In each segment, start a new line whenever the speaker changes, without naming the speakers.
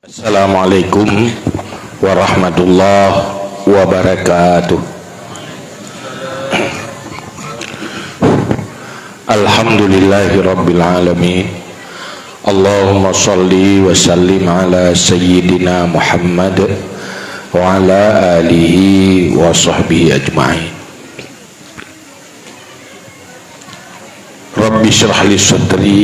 Assalamualaikum warahmatullahi wabarakatuh. Alhamdulillahi rabbil alamin. Allahumma salli wa sallim ala sayyidina Muhammad wa ala alihi wa sahbihi ajma'in. Rabbi syrah li sadri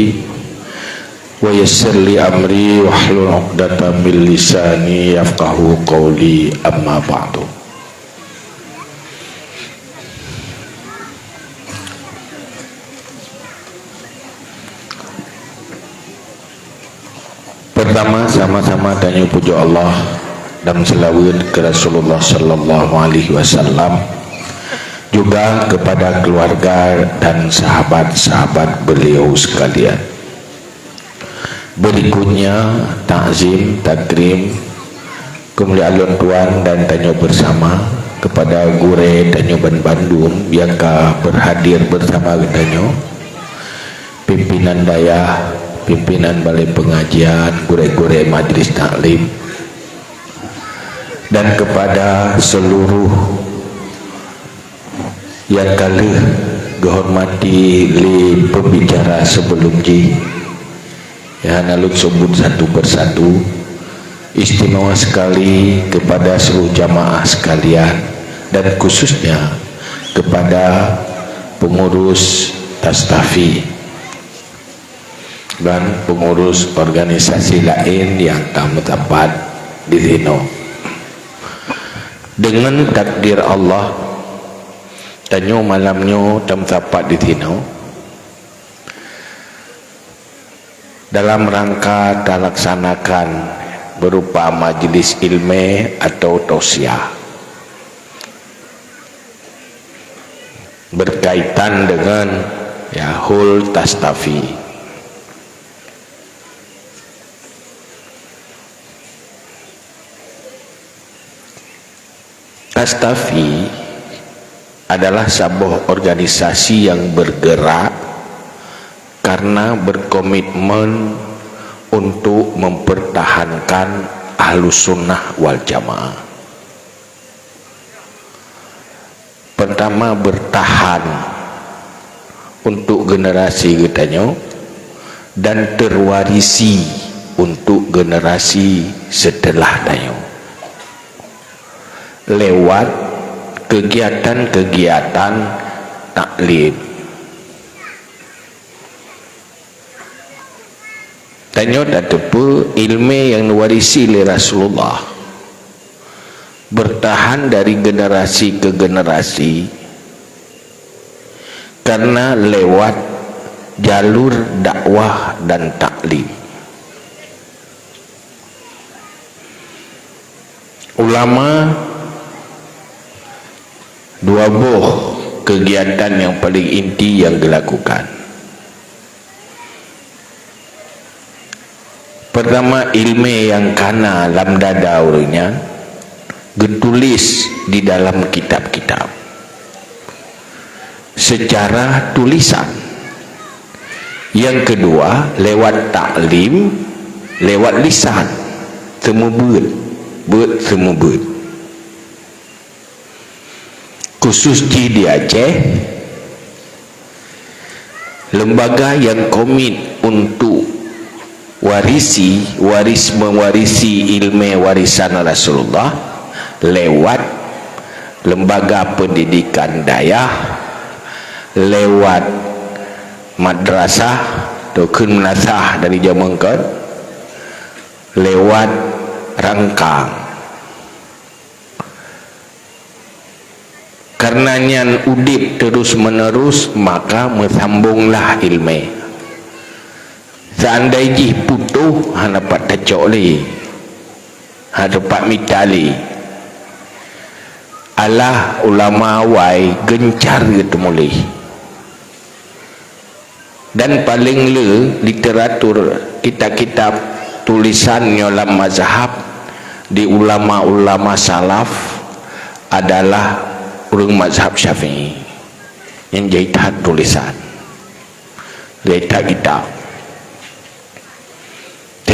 wa yassir li amri wahlul 'uqdatam min lisani yafqahu qawli, amma ba'du. Pertama, sama-sama tanya puji Allah dan selawat ke Rasulullah sallallahu alaihi wasallam, juga kepada keluarga dan sahabat-sahabat beliau sekalian. Berikutnya takzim, takrim, kemuliaan tuan dan tanya bersama kepada Gure Tanjung Bandung yang berhadir bersama tanya, pimpinan daya, pimpinan balai pengajian, gure-gure majlis taklim, dan kepada seluruh yang kali dihormati li pembicara sebelum ji. Ya, naluk sebut satu persatu. Istimewa sekali kepada seluruh jamaah sekalian dan khususnya kepada pengurus Tastafi dan pengurus organisasi lain yang tamu tempat di sini. Dengan takdir Allah, tanyo malamnya tamu tempat di sini dalam rangka dilaksanakan berupa majlis ilmu atau tausiah berkaitan dengan hul Tastafi. Tastafi adalah sebuah organisasi yang bergerak karena berkomitmen untuk mempertahankan Ahlus Sunnah wal Jamaah. Pertama, bertahan untuk generasi kitanya dan terwarisi untuk generasi setelah tayo lewat kegiatan-kegiatan taklim. Tanya datapu ilmu yang diwarisi oleh Rasulullah bertahan dari generasi ke generasi karena lewat jalur dakwah dan taklim. Ulama dua buah kegiatan yang paling inti yang dilakukan. Pertama, ilmu yang kana dalam dada orangnya ditulis di dalam kitab-kitab secara tulisan. Yang kedua, lewat taklim, lewat lisan, semua semua khusus di Aceh, lembaga yang komit untuk mewarisi ilmu warisan Rasulullah lewat lembaga pendidikan dayah, lewat madrasah atau madrasah dari zaman ke, lewat rangkang. Karenanya udip terus menerus, maka mesambunglah ilmu. Seandainya putuh dapat tacok li, dapat mitali, Allah ulama awai gencar gitu mulai. Dan paling literatur kitab-kitab tulisan dalam mazhab di ulama-ulama salaf adalah urang mazhab Syafi'i yang jahitan tulisan, jahitan kitab.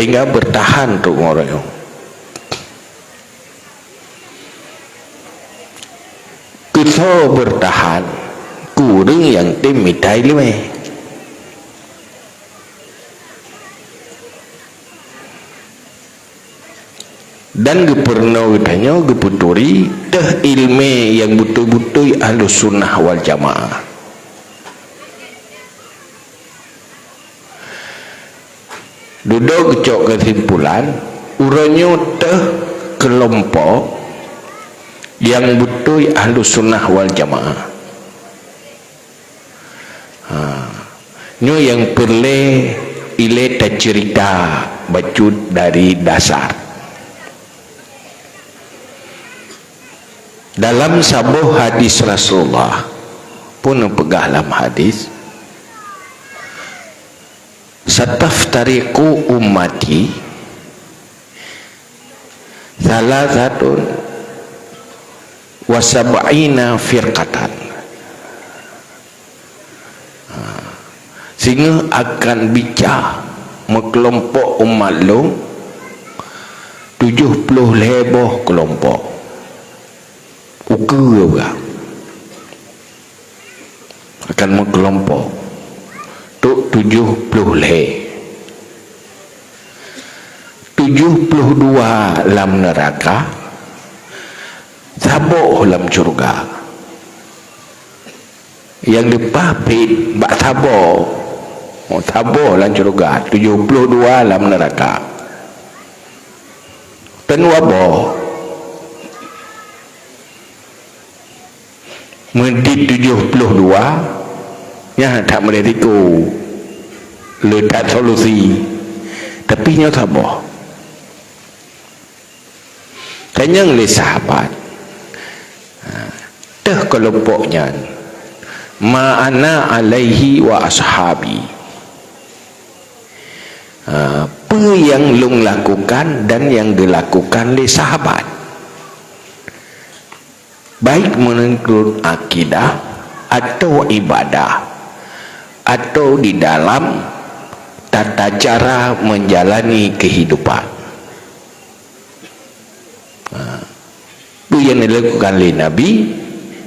sehingga bertahan tuh orang berusaha bertahan kurang yang temitai lemeh. Dan pernah tanya puturi teh ilmu yang betul-betul ahlu sunnah wal jamaah. Duduk kecok kesimpulan uranya teh kelompok yang betul ahlu sunnah wal jamaah. Nyo yang perle ile tak cerita bacut dari dasar. Dalam sebuah hadis Rasulullah pun pegah dalam hadis, sataftariqu ummati salasatun wa sab'ina firqatan, sehingga akan bicara kelompok umat lu 70 lebih kelompok ukur juga akan mengelompok tu 70 le 72 dalam neraka, sabuk dalam surga. Yang dipapit bak sabuk dalam surga, 72 dalam neraka. Penwabo mendit 72 ya tak boleh tiku letak solusi, tapi nya sabar kenyang le sahabat teh kelompoknya ma'ana alaihi wa ashabi, apa yang lung lakukan dan yang dilakukan le sahabat, baik menurut akidah atau ibadah atau di dalam tata cara menjalani kehidupan. Itu yang dilakukan oleh Nabi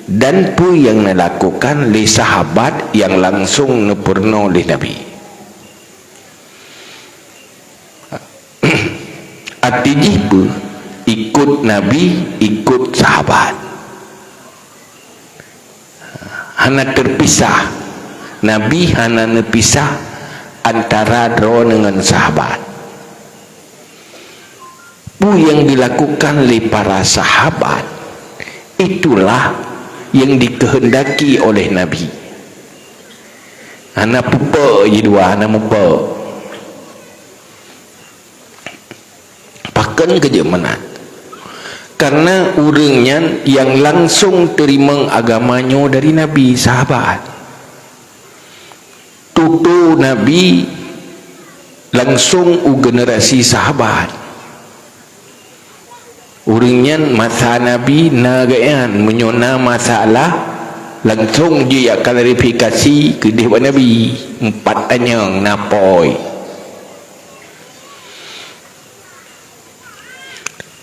dan itu yang dilakukan oleh sahabat yang langsung pernah oleh Nabi. Artinya ikut Nabi, ikut sahabat. Hana terpisah, Nabi hana terpisah antara dro dengan sahabat. Bu yang dilakukan oleh para sahabat itulah yang dikehendaki oleh Nabi. Hana pupa je dua, hana mupa pakan kerja menat. Karena orangnya yang langsung terima agamanya dari Nabi, sahabat. Tutu Nabi langsung generasi sahabat. Orangnya masa Nabi nagayan menyona masalah langsung dia klarifikasi ke dewan Nabi. 4 tanya napoi.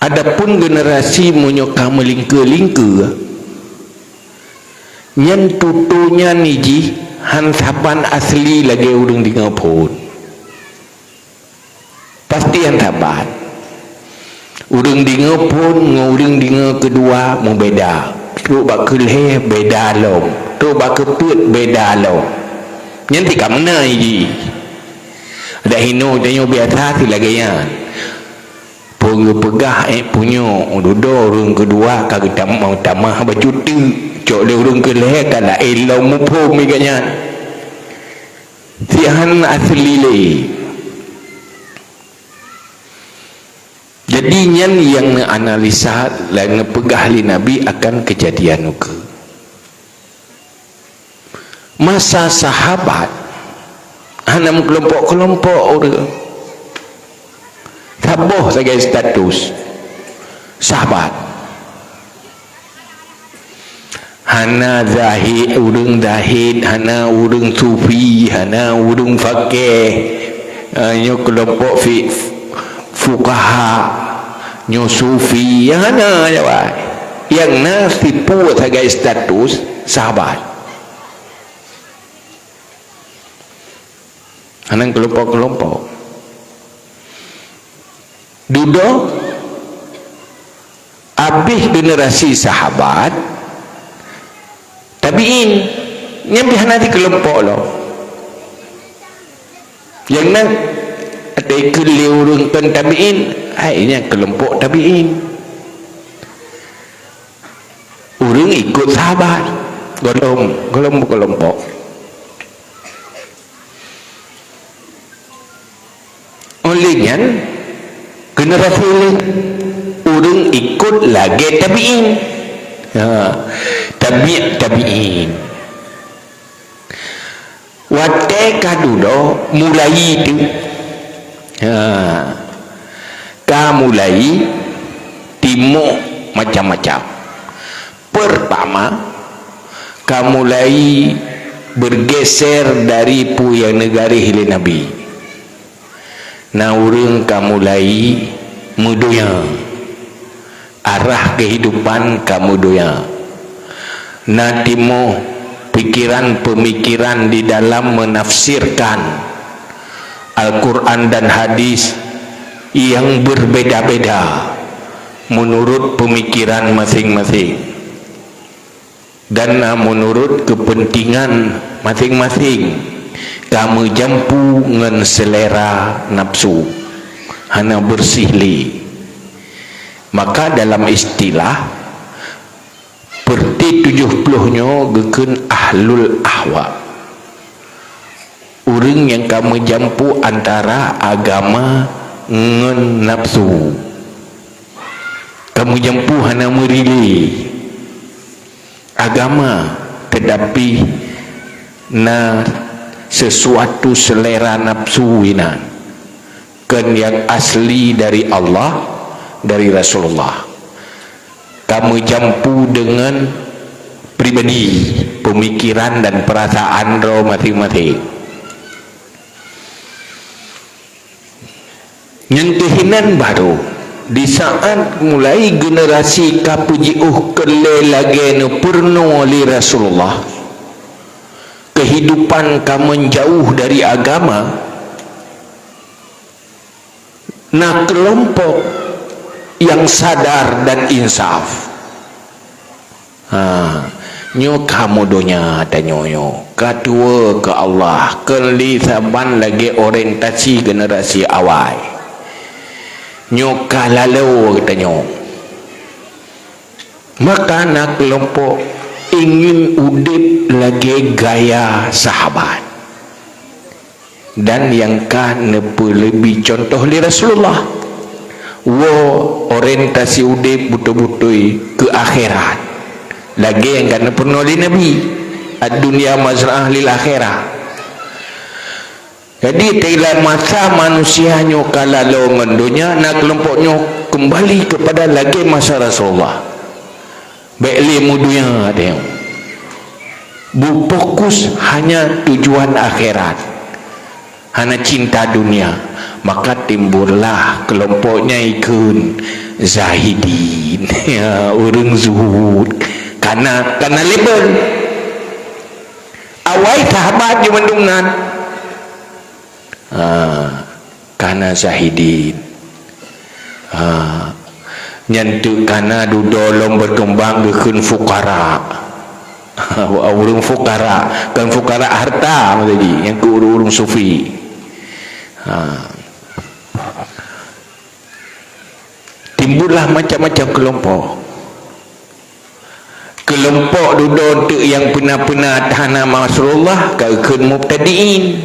Adapun generasi menyokah melingka-lingka nyan tutunya niji hantapan asli lagi urang dengar pun pasti hantapan urang dengar pun ngurang dengar kedua mau beda tu bak keleh beda lom tu bak keput beda lom nyan tika mana niji ada hino tanya biasa silagayan pegah punya duduk orang kedua kagak mau tamah baju tu cok dia orang keleh kalau elau mupo miganya sihan asli le. Jadi nyan yang analisa dan pegah li Nabi akan kejadian ke masa sahabat hanam kelompok-kelompok orang taboh sebagai status sahabat. Hana zahid urang zahid, hana urang sufi, hana urang faqih, nyo kelompok fuqaha, nyo sufi, hana jawab yang nasipu sebagai status sahabat. Anang kelompok-kelompok duduk habis generasi sahabat tabiin nyambi nanti kelompok lo yang nak ada keliurungkan tabiin akhirnya kelompok tabiin orang ikut sahabat kelompok olehnya generasi orang ikut lagi tabiin tabiin watai kadudo mulai itu mulai timuk macam-macam. Pertama mulai bergeser dari puyang negara hilir Nabi. Nah orang mulai mudoya arah kehidupan mudoya. Nah timuk pikiran-pemikiran di dalam menafsirkan Al-Quran dan hadis yang berbeda-beda menurut pemikiran masing-masing dan menurut kepentingan masing-masing. Kamu jampu ngan selera nafsu hana bersih li. Maka dalam istilah perti 70-nya geken ahlul ahwa, orang yang kamu jampu antara agama ngan nafsu. Kamu jampu hana merili agama tetapi na sesuatu selera nafsu ina kan yang asli dari Allah, dari Rasulullah. Kamu jampu dengan pribadi, pemikiran dan perasaan roh masing-masing. Nyentuhinan baru di saat mulai generasi kapujiuh kele lagi purno li Rasulullah, kehidupan kamu jauh dari agama. Nah kelompok yang sadar dan insaf nyo kamu donya dan nyoyo kedua ke Allah keli saban lagi orientasi generasi awal nyo kalalo tanyo. Maka nak kelompok ingin udip lagi gaya sahabat dan yang kan lebih contoh li Rasulullah orientasi udip betul-betul ke akhirat lagi yang kan pernah li Nabi ad-dunya mazra'ah lil akhirah. Jadi dalam masa manusianya kalalo mendunya nak kelompoknya kembali kepada lagi masa Rasulullah baiklah mudunya dia berfokus hanya tujuan akhirat, hanya cinta dunia. Maka timbullah kelompoknya ikut zahidin ya, orang zuhud karena label awal sahabat di mendungan karena zahidin nyentuh karena dudolong berkembang ke fukara. Urung fukara kan fukara harta tadi yang ke urung sufi. Timbullah macam-macam kelompok duduk yang pernah tahana Rasulullah ke mubtadiin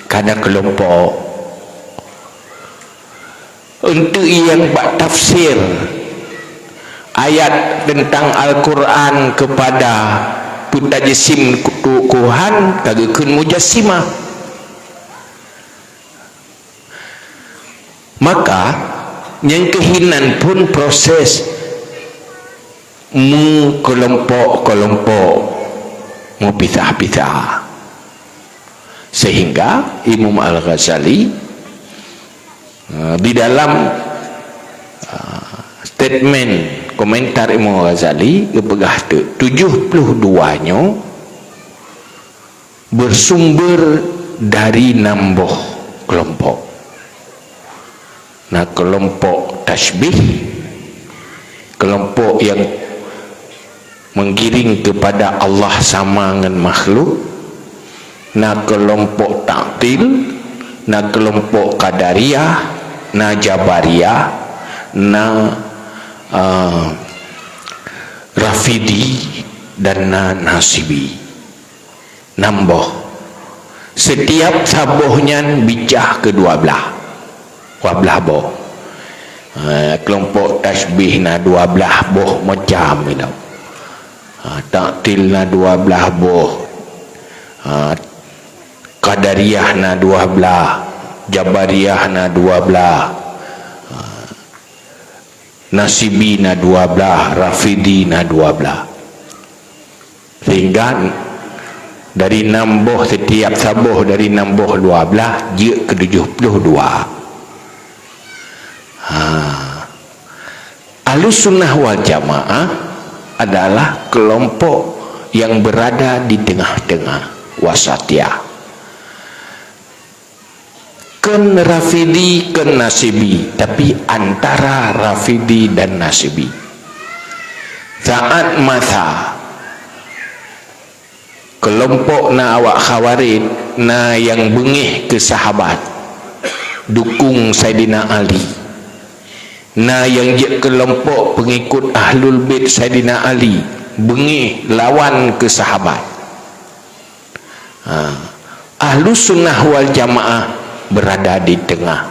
kada kelompok untuk yang bak tafsir ayat tentang Al-Quran kepada putajisim Tuhan kagakun mujassimah. Maka yang kehinan pun proses mu kelompok-kelompok mu pisah-pisah sehingga Imam Al-Ghazali di dalam statement komentar Imam Ghazali kepegah tu 72-nya bersumber dari 6 buah kelompok. Nah, kelompok tasbih, kelompok yang menggiring kepada Allah sama dengan makhluk. Nah, kelompok ta'til, nah kelompok qadariyah, nah jabariyah, nah rafidi, dan nah nasibi. Nambah setiap sabuhnya bijah kedua belah, boh. Kelompok tasbih na 12 boh macam itu. Ta'til na 12 boh, qadariyah na 12, jabariyah na 12, nasibi na 12, rafidi na 12. Sehingga dari 6 buah, setiap sabuh dari 6 buah 12 dia ke 72. Ahlus Sunnah wal Jamaah adalah kelompok yang berada di tengah-tengah, wasatiyah. Ken rafidi, ken nasibi, tapi antara rafidi dan nasibi. Saat masa kelompok na awak khawarid, na yang bengih ke sahabat, dukung Saidina Ali, na yang je kelompok pengikut Ahlul Bait Saidina Ali, bengih lawan ke sahabat. Ahlus Sunnah wal Jamaah berada di tengah.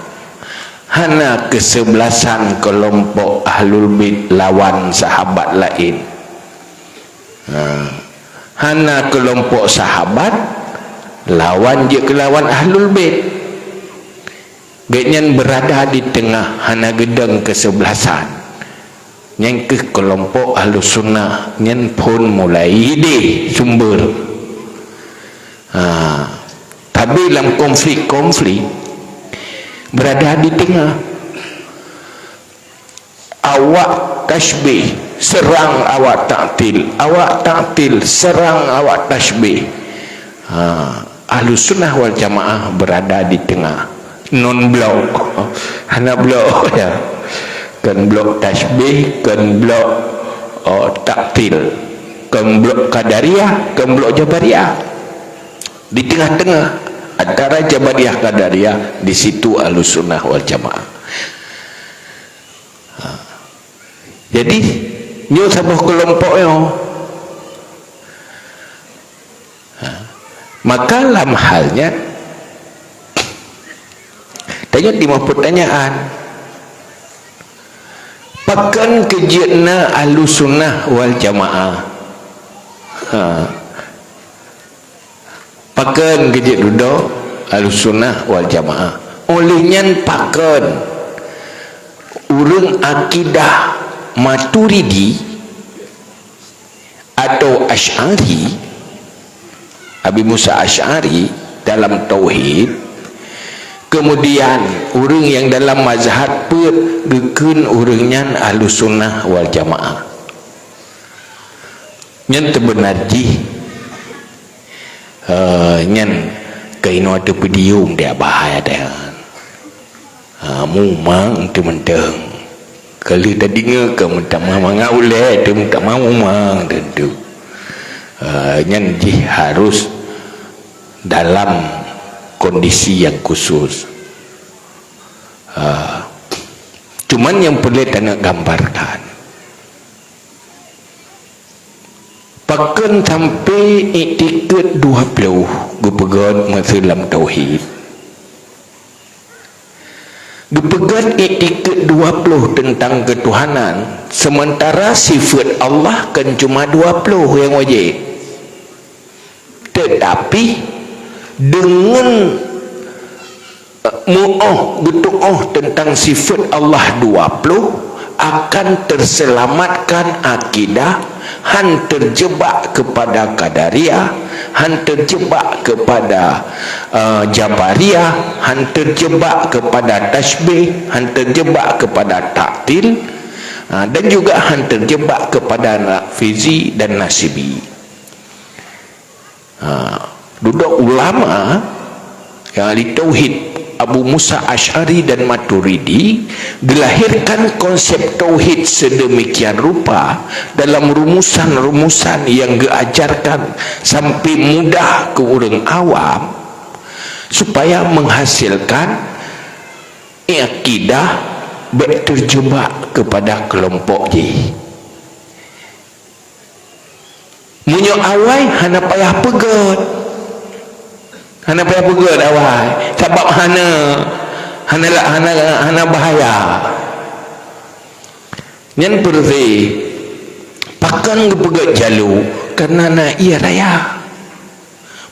Hana kesebelasan kelompok Ahlul Bait lawan sahabat lain. Hana kelompok sahabat lawan je ke lawan Ahlul Bait. Baitnya berada di tengah, hana gedeng kesebelasan. Yang ke kelompok Ahlus Sunnah nyen pun mulai ide sumber. Tapi dalam konflik berada di tengah. Awak tasbih serang awak ta'til, awak ta'til serang awak tasbih. Ahlus Sunnah wal Jamaah berada di tengah, non blok, hana blok ya, kan blok tasbih, kan blok ta'til, kan blok qadariyah, kan blok jabariyah. Di tengah-tengah antara jabariyah qadariyah, di situ Ahlus Sunnah wal Jamaah. Jadi nyo sebuah kelompok yo. Maka dalam halnya tanya 5 pertanyaan. Pakan kejena Ahlus Sunnah wal Jamaah. Pakan kejet duduk Ahlus Sunnah wal Jamaah. Olehnya pakan urang akidah Maturidi atau Asy'ari, Abi Musa Asy'ari dalam tauhid. Kemudian orang yang dalam mazhab pun deken orangnya Ahlus Sunnah wal Jamaah. Nyen terbenar ji nyen kaino ada pedium dia bahaya dia. Mumang tu menteng. Kalau tadi ke minta mama ngauleh tu minta mau mang tentu. Nyen ji harus dalam kondisi yang khusus. Cuman yang perlu nak gambarkan, pakan sampai etiket 20 gupegat masih dalam tauhid. Dipegat etiket 20 tentang ketuhanan, sementara sifat Allah kan cuma 20 yang wajib. Tetapi dengan mu'ah tentang sifat Allah 20 akan terselamatkan akidah. Han terjebak kepada qadariyah, han terjebak kepada jabariyah, han terjebak kepada tasbih, han terjebak kepada ta'til, Dan juga hang terjebak kepada Fizi dan Nasibi. Duduk ulama yang ahli tauhid Abu Musa Asy'ari dan Maturidi dilahirkan konsep tauhid sedemikian rupa dalam rumusan-rumusan yang diajarkan sampai mudah ke orang awam supaya menghasilkan akidah baik terjebak kepada kelompok je. Munyo awai hana payah pegot. Hana payah pegot awai. Sebab hana bahaya. Nyan pergi pakan pegot jalu karena na iya raya.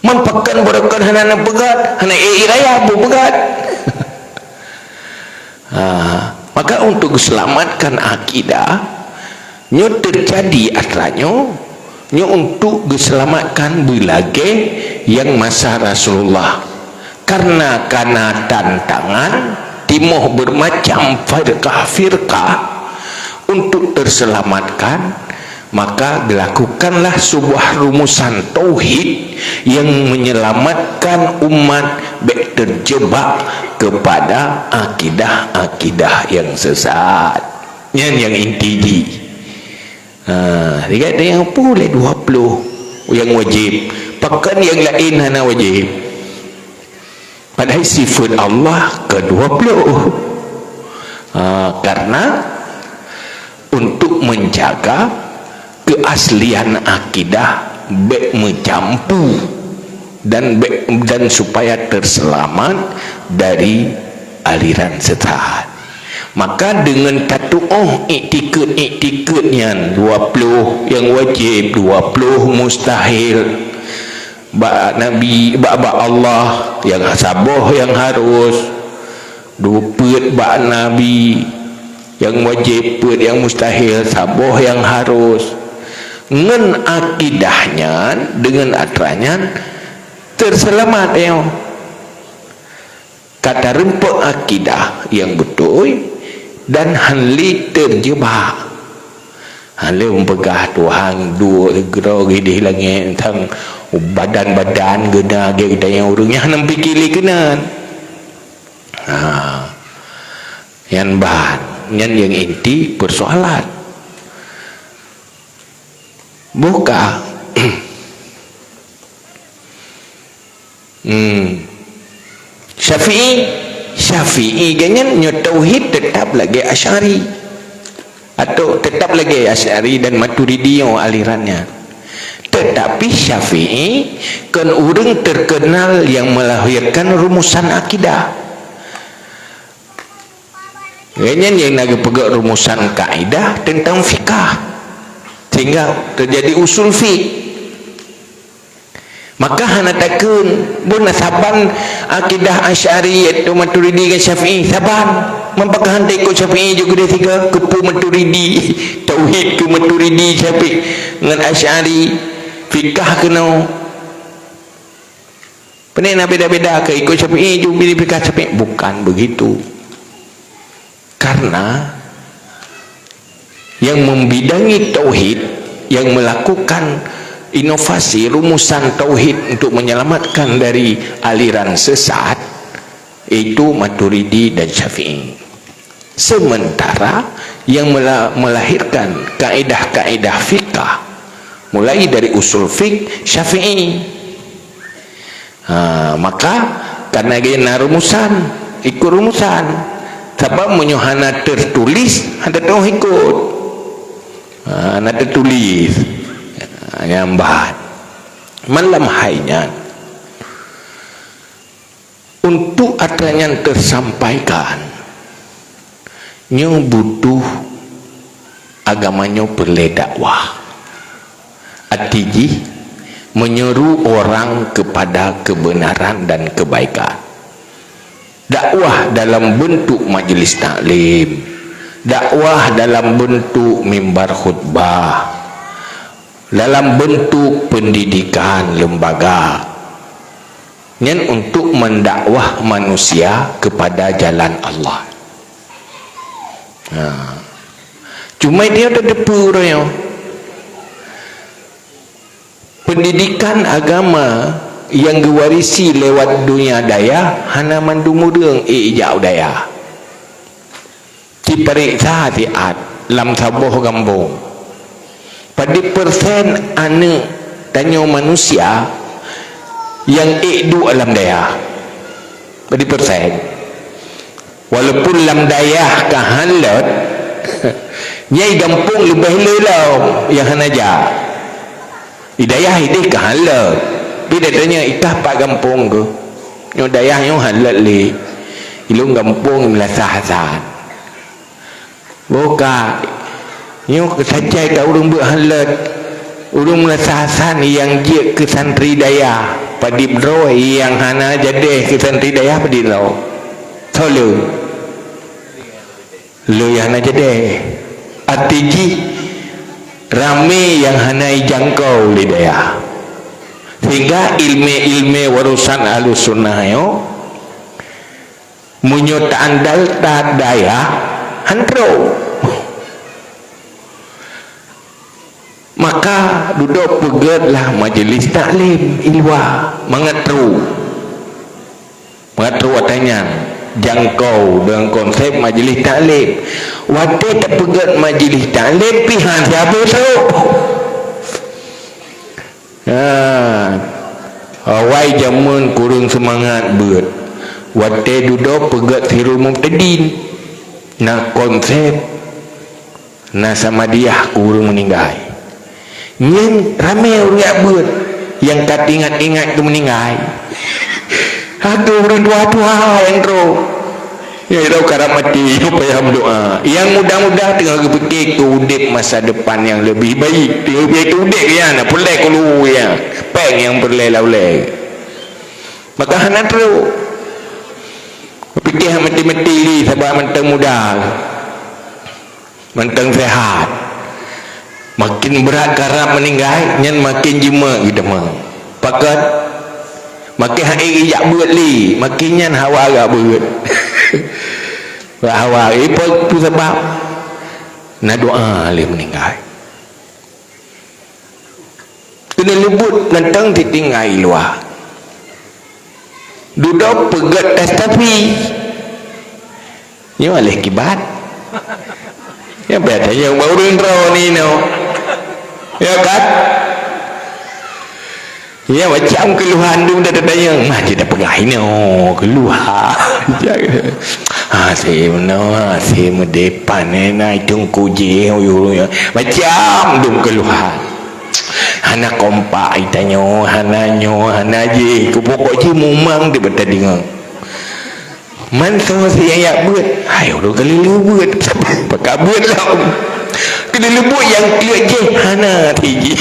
Mampakan berakan hana pegot, hana iya raya bu pegot. Maka untuk selamatkan akidah nyo terjadi atranyo nyo untuk diselamatkan bilage yang masa Rasulullah karena tantangan timuh bermacam firqah untuk terselamatkan, maka dilakukanlah sebuah rumusan tauhid yang menyelamatkan umat baik terjebak kepada akidah-akidah yang sesat. Yang inti. Lihat yang boleh 20 yang wajib, pakan yang lain hana wajib. Padahal sifat Allah ke-20. Karena untuk menjaga keaslian akidah baik mencampur dan supaya terselamat dari aliran sesat. Maka dengan kata iktikad-iktikadnya 20 yang wajib, 20 mustahil, bak Nabi, bak Allah yang saboh yang harus, 20 bak Nabi yang wajib, yang mustahil, saboh yang harus. Ngen akidahnya dengan atranya terselamat ya. Kata rempuk akidah yang betul dan hanli terjebak. Hanli mempegah Tuhan dua gerak di langit tentang badan-badan gena yang orangnya hanam pikir kena. Yang bahan yang inti persoalan buka Syafi'i ganyan nyo tauhid tetap lagi Asy'ari atau tetap lagi Asy'ari dan Maturidi yang alirannya. Tetapi Syafi'i kan orang terkenal yang melahirkan rumusan akidah. Ganyan yang lagi pegang rumusan kaidah tentang fikah sehingga terjadi usul fiqh. Maka hana takun pun saban akidah Asy'ari atau Maturidi dengan Syafi'i saban mempakahan ikut Syafi'i juga dia tiga kepu Maturidi tauhid ke Maturidi Syafi'i dengan Asy'ari fikah kena pening beda-beda ke ikut Syafi'i juga pilih fikah Syafi'i. Bukan begitu, karena yang membidangi tauhid, yang melakukan inovasi rumusan tauhid untuk menyelamatkan dari aliran sesat itu Maturidi dan Syafi'i. Sementara yang melahirkan kaedah-kaedah fikah mulai dari usul fiqh Syafi'i. Maka karena gena rumusan ikut rumusan sebab menyohana tertulis ada tahu ikut hana tertulis nyambat malam hainya untuk adanya tersampaikan nyo butuh agamanya perle dakwah atiji menyeru orang kepada kebenaran dan kebaikan. Dakwah dalam bentuk majlis taklim, dakwah dalam bentuk mimbar khutbah, dalam bentuk pendidikan lembaga, yang untuk mendakwah manusia kepada jalan Allah. Cuma dia ada depu orang. Pendidikan agama yang diwarisi lewat dunia daya hana mandu mudeng ijau daya. Ti periksa ti at lam saboh gambung. Pada persen ane tanyo manusia yang ikdu alam daya. Pada persen. Walaupun lam daya kahalat nyai gampung lebih lelau yang hanaja. Hidayah ini kahalat. Bila tanya ikah pak gampung ke. Nyo dayah nyo halat li. Ilung gampung melasah hasan. Boka nyo kesajai ka urung buat halat. Urung melasah hasan yang je ke santri dayah. Padip roh yang hana jadi ke santri dayah padip roh. Solo. Lu yang hana jadi. Atiji rame yang hanai jangkau li daya. Sehingga ilmu warusan Ahlus Sunnah yo munyo tak andal tak daya handro. Maka duduk pegetlah majlis taklim ilwa mengatru atanya jangkau dengan konsep majlis taklim. Wate tak pegat majlis taklim pihak siapa tu? Awai jamun kurang semangat buat. Wate duduk pegat sirul mubtadin. Nak konsep nak sama dia kurang meninggal. Nyen ramai orang buat yang tak ingat-ingat tu meninggal. Aduh orang tua-tua yang teruk. Ya tahu karam mati supaya doa. Yang mudah-mudah tengah berfikir udip masa depan yang lebih baik. Tengah berfikir udip ya nak pelai kulu ya. Peng yang pelai laulai. Maka hana teruk. Berfikir mati-mati li sebab mentang muda. Mentang sehat. Makin berat karam meninggal, nyen makin jema kita mah. Pakat makin hari ijak buat li, makin nyan hawa agak buat. Hawa itu sebab nak doa li meninggal. Kena lebut nantang ditinggal luar. Duduk pegat tas tapi. Ni oleh kibat. Ya beda yang baru intro ni no. Ya kan? Ya macam keluhan tu dah tanya mah dia dah pegai no keluhan. Saya mana saya mendepan naik tungku je macam dum keluhan. Hana kompak itanyo hana je ku pokok je mumang dia betul dengar. Man sama saya yang buat. Ayo dulu kali lu buat. Pakai buat lah. Kena lebut yang klik je hana tinggi.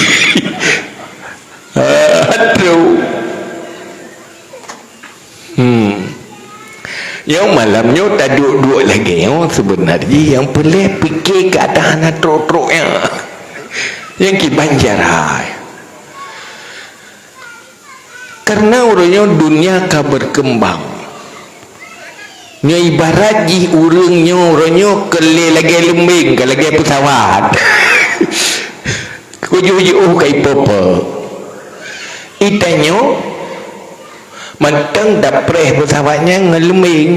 Aduh. Yang malamnya tak duduk lagi sebenarnya yang boleh fikir ke atas hana truk-truk yang kibanjar. Karena orangnya dunia ka berkembang. Nya ibarat ji urangnya orangnya kelih lagi lembing ke lagi pesawat. Kuju-ju kai popo. Itanyo mentang dapreh pesawatnya ngelembing.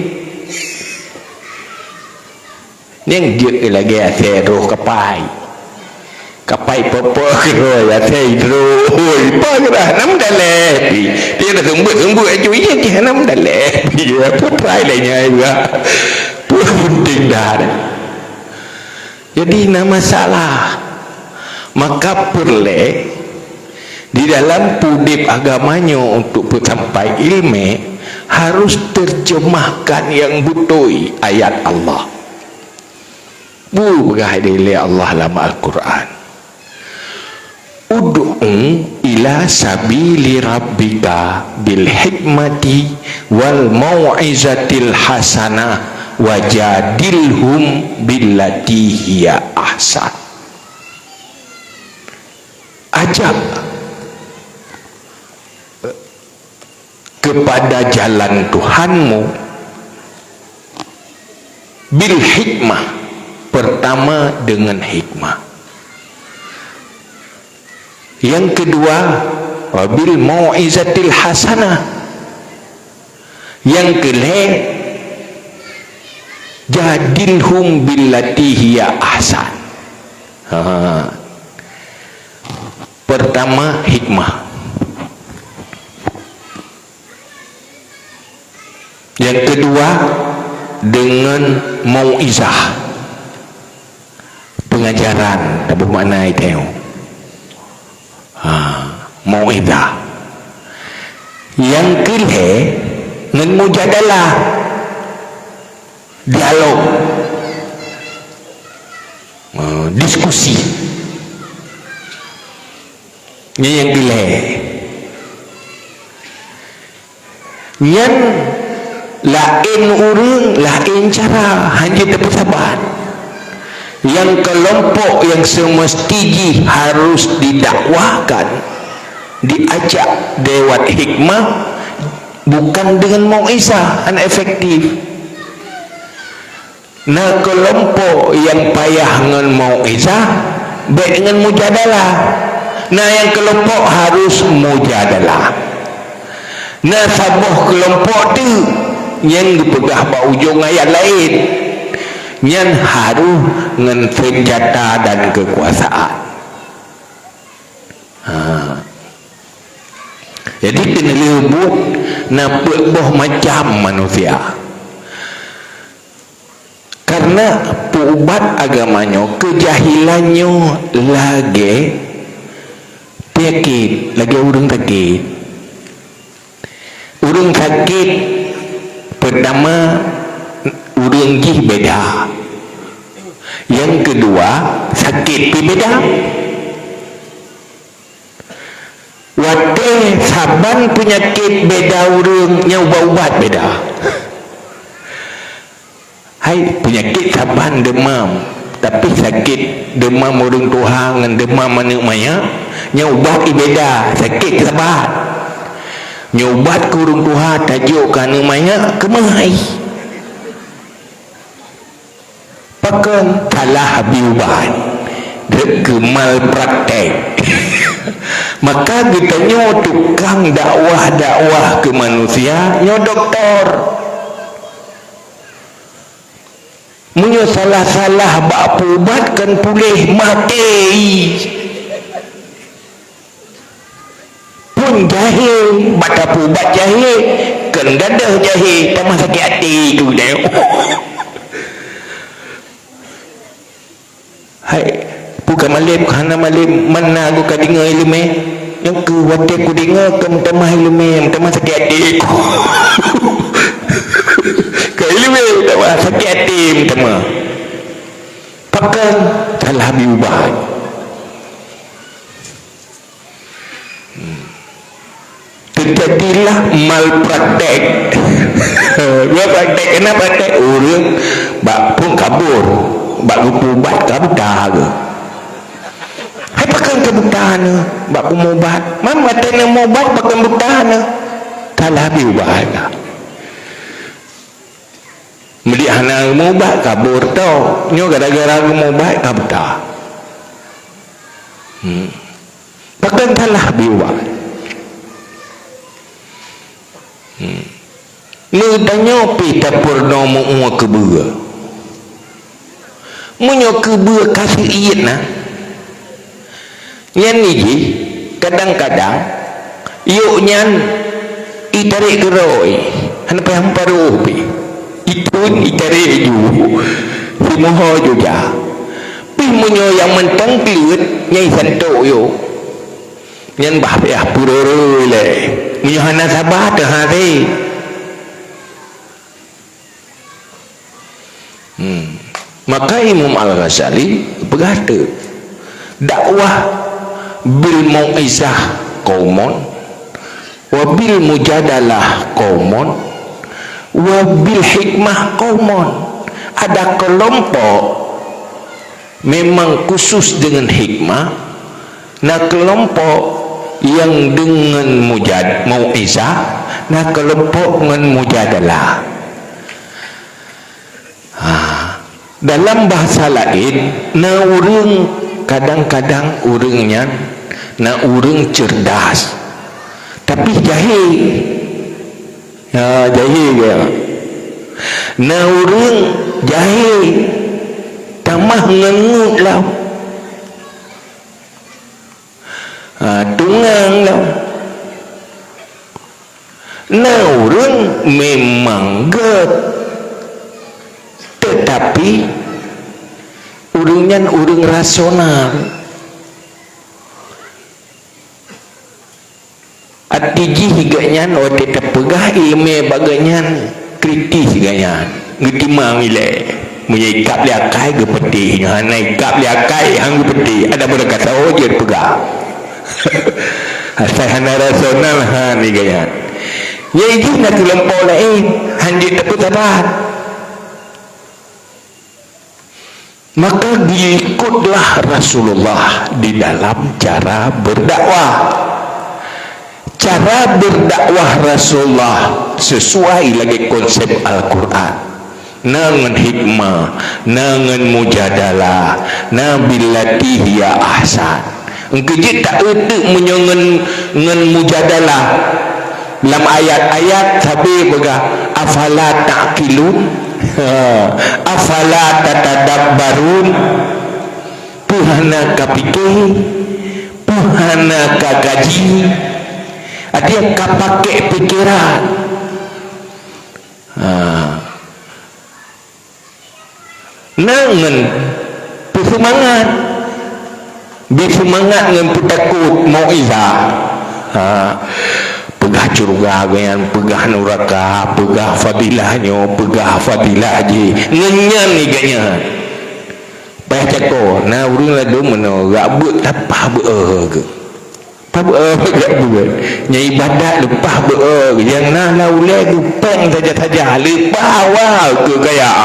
Yang dia lagi aseroh kapai. Kapai popo ke ya seidro. Pagrah nam daleh. Dia dah sembut aja je nam daleh. Dia putrai lainnya juga. Penting dah. Jadi nama masalah. Maka perlu di dalam pudip agamanya untuk sampai ilmu harus terjemahkan yang betul ayat Allah. Berhadiri Allah dalam Al-Quran. Ud'u ila sabili rabbika bil hikmati wal mau'izatil hasanah wajadilhum billati hiya ahsan. Ajak kepada jalan Tuhanmu bil hikmah Pertama dengan hikmah, yang kedua wabil mau'izatil hasanah, yang kelima jadilhum billati hiya ahsan. Pertama hikmah, yang kedua dengan mau'izah, pengajaran, tak bermakna itu. Mau'izah. Yang kelima dengan mujadalah, dialog, diskusi. Ini yang kelima. Yang lain urang, lain cara, hanya tersabar. Yang kelompok yang semestinya harus didakwahkan, diajak lewat hikmah, bukan dengan mau'izah an efektif. Nah, kelompok yang payah dengan mau'izah baik dengan mujadalah. Nah, yang kelompok harus mujadalah. Nah, sabuh kelompok tu yang dipegah bak ujung ayat lain, yang harus dengan senjata dan kekuasaan. Jadi kena lebut nampak boh macam manusia, karena pubat agamanya, kejahilannya lagi penyakit, lagi urang sakit. Urang sakit pertama urang jih beda, yang kedua sakit pi beda. Wate saban penyakit beda urang, nyawa ubat beda. Hai, penyakit saban demam, tapi sakit demam urang Tuhan dengan demam mana maya, nyawa ubat beda, sakit saban. Nyobat ke urang Tuhan tajuk kana maya kemai. Pakan salah biubat, kemal praktek. Maka kita nyo tukang dakwah ke manusia, nyo doktor. Munyo salah-salah bak pubat kan pulih mati. Pun jahil, bata pubat jahil, kan gadah jahil, tambah sakit hati tu dah. Hai, bukan malim, kerana malim mana aku kau dengar ilmu yang ke waktu aku dengar kau tambah ilmu, tambah sakit hati. Kau ilmu tambah sakit hati, tambah pakai salah biubah. Terjadilah malpraktek. Dia praktek, kenapa praktek? Orang bak pun kabur, bak ubat kabutah ke. Hai pakai kabutah ne, bak ubat. Mam katanya mau ubat pakai kabutah ne. Salah biubah ke. Meli hana mau ubat kabur tau. Nyo gara-gara mau ubat kabutah. Pakai salah biubah. Mudanya pita purnomo umur kebua. Munyo kebua kasih iit na. Yang ni kadang-kadang yuk nyan itarik geroi. Hana payah paruh pi. Itun itarik ju. Si moho juga. Pi munyo yang mentang kliut nyai santok yo. Nyan bah payah pururui le. Munyo hana sabar dah hari. Maka Imam Al-Ghazali berkata, dakwah bil mau'izah qaumun wa bil mujadalah qaumun wa bil hikmah qaumun. Ada kelompok memang khusus dengan hikmah, nah kelompok yang dengan mau'izah, nah kelompok dengan mujadalah. dalam bahasa lain na urang kadang-kadang urangnya na urang cerdas tapi jahil. Jahil ke na urang jahil tamah ngengut lah, tungang lah. Na urang memang get, tetapi urangnya urang rasional. Atiji higanya ote terpegah ilmu baganya kritis higanya ngetimang ile menyikap liakai ke peti hanai kap liakai hang ke peti ada berkata oh dia pegah. Asal hana rasional ni gaya ya itu nak terlampau lain hanjit tapi tabat. Maka diikutlah Rasulullah di dalam cara berdakwah. Cara berdakwah Rasulullah sesuai lagi konsep Al-Quran, nangan hikmah, nangan mujadalah, nabillati hiya ahsan. Engkejit tak erti menyongen ngan mujadalah dalam ayat-ayat tapi begah afala ta'qilun, afala tatadabbarun, puhana kapikir, puhana kagaji. Dia pakai pikiran. Nangan bersemangat, bersemangat dengan petakut mauizah. Pegah curga dengan pegah neraka, pegah fadilahnya, pegah fadilah je. Ngenyan ni ganya. Payah cakap, na urang ladu mana rabut tapah ke. Apa gak buat nyai ibadat lepas yang nah laulai kupang saja-saja lepas awal ke gaya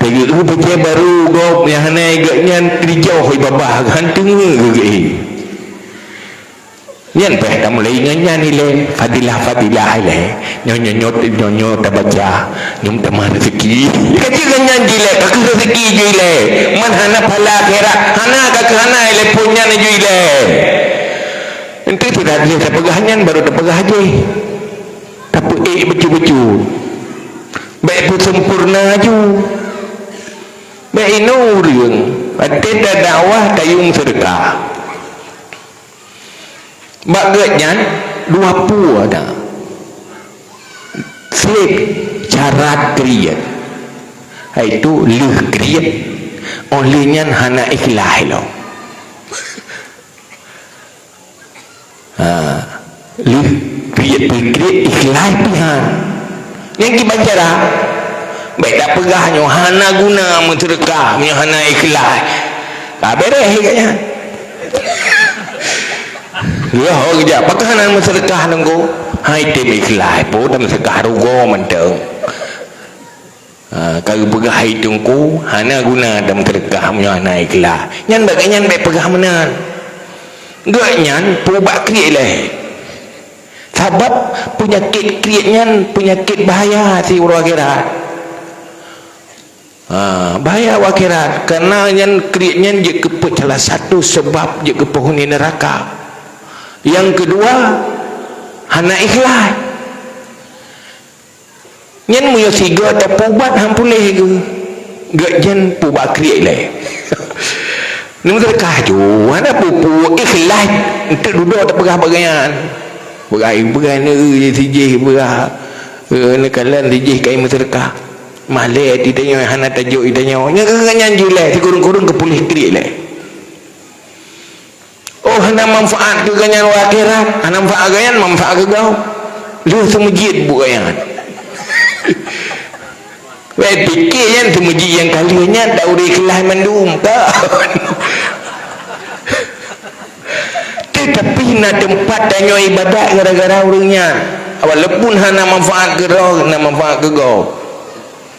tapi lu percaya baru gop yang hanai gaknya kerjauh ibabah gantung ke nyan peh tak mulai ingatnya nilai fadilah ile nyonyo tak baca nyum tamah rezeki kecil ganyan jile kaki rezeki jile man hana pala akhirat hana kaki hana ile punya ni jile. Nanti tidak ada terpegahannya baru terpegah aja. Tapi becu-becu. Baik pun sempurna aja. Baik nurung. Tidak dakwah tayung sedekah. Bagainya dua pu ada. Slip cara kriat. Itu leh kriat. Olehnya hana ikhlas lo. Lu kriat ikhlas Tuhan yang dibaca dah baik tak pegahnya hana guna mensedekah hana ikhlas tak beres kayaknya ya kejap apakah hana mensedekah nengku hai tim ikhlas pun dah mensedekah rugo menteng kalau pegah hitungku hana guna dah mensedekah hana ikhlas yang bagainya baik pegah menan gaknya pubak kriat lah sebab penyakit kriatnya penyakit bahaya si orang akhirat. Bahaya akhirat kerana yang kriatnya dia keput salah satu sebab dia kepenghuni neraka. Yang kedua hana ikhlas nyen muyo siga tak pubat hampuleh ke gakjan pubak kriat lah. Ni sedekah ju ada pupu ikhlas untuk duduk tak pegah bagaian berai ni sijih berah ni kalan sijih kai sedekah malai ditanya hana tajuk ditanya nya kangan jilai kurung-kurung ke polis krik lah oh hana manfaat ke ganyan akhirat hana manfaat ganyan manfaat ke kau lu semujid bu ganyan weh fikir yang semujid yang kalinya tak uri ikhlas mandum tak tapi nak tempat tanya ibadat gara-gara orangnya walaupun hana manfaat ke roh hana manfaat ke kau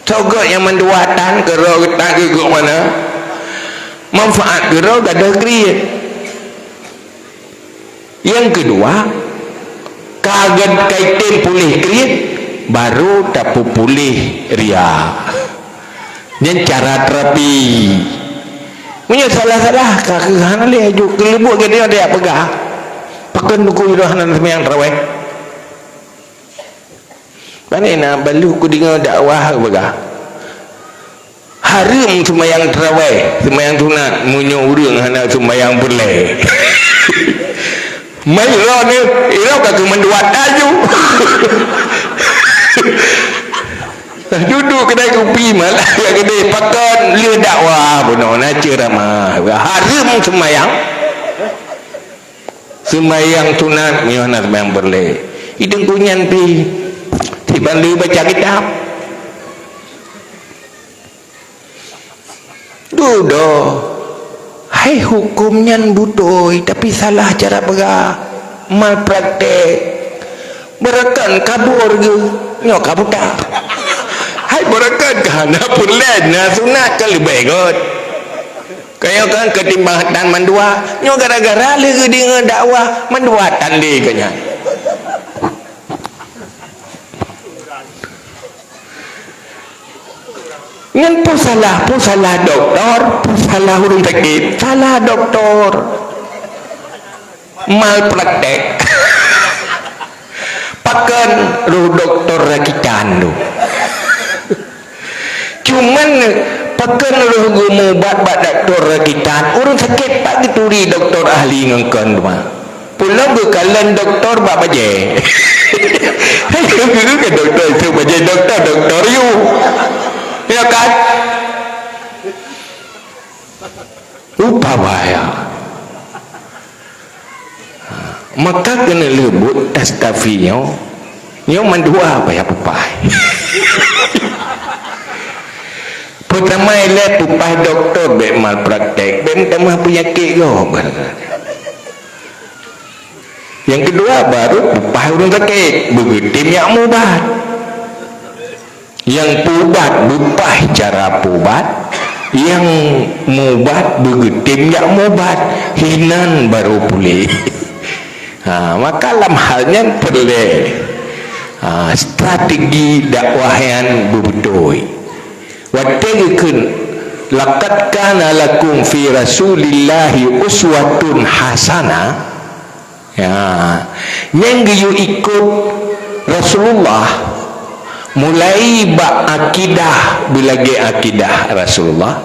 sogok yang menduatan ke roh tak ke kau mana manfaat ke roh tak ada kriat yang kedua kaget kaitin pulih kriat baru tak pulih ria Yang cara terapi punya salah-salah kakak le aju kelebuk ke dia dia pegah pakan duku irohanan sembahyang tarawih mana nak balu ku dengar dakwah pegah haram sembahyang tarawih sembahyang sunat munyo urang hana sembahyang boleh mai ro ni iro kakak menduat aju duduk kedai kopi malah kedai pakan dia dakwah benar nak ceramah haram sembahyang sunat ni nak sembahyang boleh hidung kunyan pi tiba-tiba baca kitab duduk hai hukumnya butoi tapi salah cara pegah malpraktek berakan kabur ke nyok kabur tak hai berakan kerana pun lain na sunat kan lebih kot kaya kan ketimbang dan mandua nyo gara-gara lagi dengan dakwah mandua tandi kanya ngan pun salah doktor pun salah urung sakit salah doktor malpraktek pakan ruh doktor rakitan tu cuman pakai lalu gumobat pada doktor rakitan orang sakit tak dituri doktor ahli ngengkan rumah pulang ke kalian doktor bak baje ke doktor itu baje doktor you ya kan lupa bahaya maka kena lebut tastafinya nyo mandua apa ya pupai pertama ialah pupai doktor bek malpraktek bek tambah penyakit kau yang kedua baru pupai orang sakit begitu yang mubat yang pubat pupai cara pubat yang mubat begitu yang mubat hinan baru pulih maka dalam halnya perlu strategi dakwah yang berbetoi wattaqikum laqad kana lakum fi rasulillahi uswatun hasanah ya yang you ikut Rasulullah mulai bak akidah bilagi akidah Rasulullah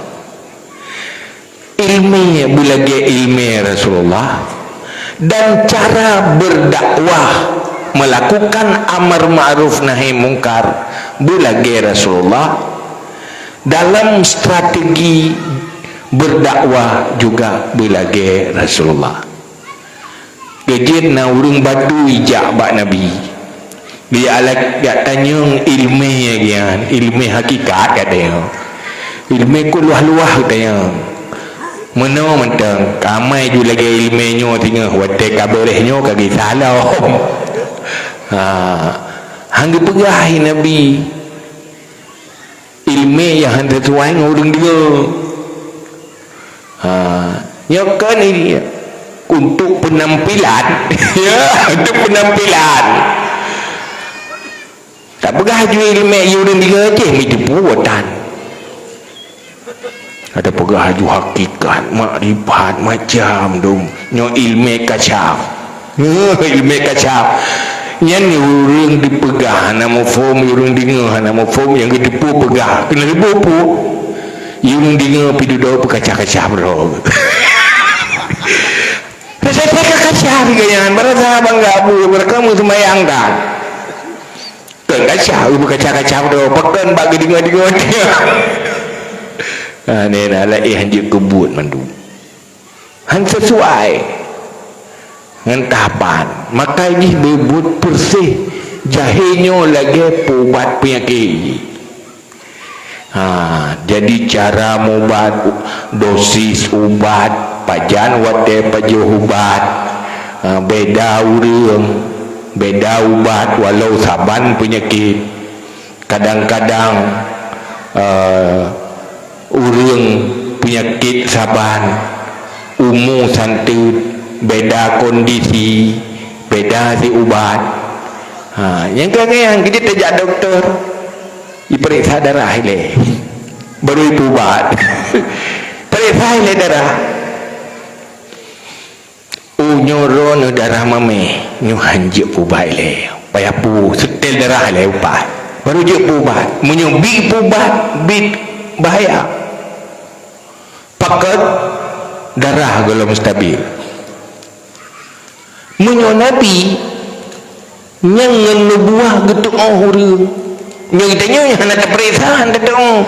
ilmi bilagi ilmi Rasulullah dan cara berdakwah melakukan amar ma'ruf nahi mungkar bilagi Rasulullah dalam strategi berdakwah juga bilagi Rasulullah gejit na urung batu ijak bak Nabi dia alak gak tanyung ilmi gian ilmi hakikat katanya ilmi ku luah-luah katanya mana mentang kamai ju lagi ilmi nyo tinggal watek kabarehnya kaki salah hangga pegahi Nabi ilmi yang hendak sesuai dengan orang dia nyokan ini untuk penampilan ya untuk penampilan tak pegah juga ilmi yang orang dia je itu buatan ada pegah juga hakikat makrifat macam tu nyo ilmi kacau ilmi kacau yang ni orang dipegah nama form orang dengar nama form yang dipu pegah kena dipu yang dengar pergi duduk berkaca-kaca bro saya kaca dengan berasa bangga abu berkamu sembahyang kan kaca berkaca-kaca bro pakan bagi dengar ni nak yang dia kebut mandu han sesuai dengan tahapan maka ini berbut bersih jahilnya lagi pubat penyakit jadi cara mubat dosis ubat pajan wate pajo ubat beda urang beda ubat walau saban penyakit kadang-kadang urang penyakit saban umur santut beda kondisi beda si ubat yang kita tajak doktor diperiksa darah ile baru pubat. Teresai le darah. Nyoro no darah mame, nyu hanjik pubat le. Payah pu setel darah le upat. Baru je pubat. Munyo big pubat, big bahaya. Pakat darah belum stabil. Munyo nabi yang nubuah gitu orang. Nyo kitanya yang nak terperisahan datang.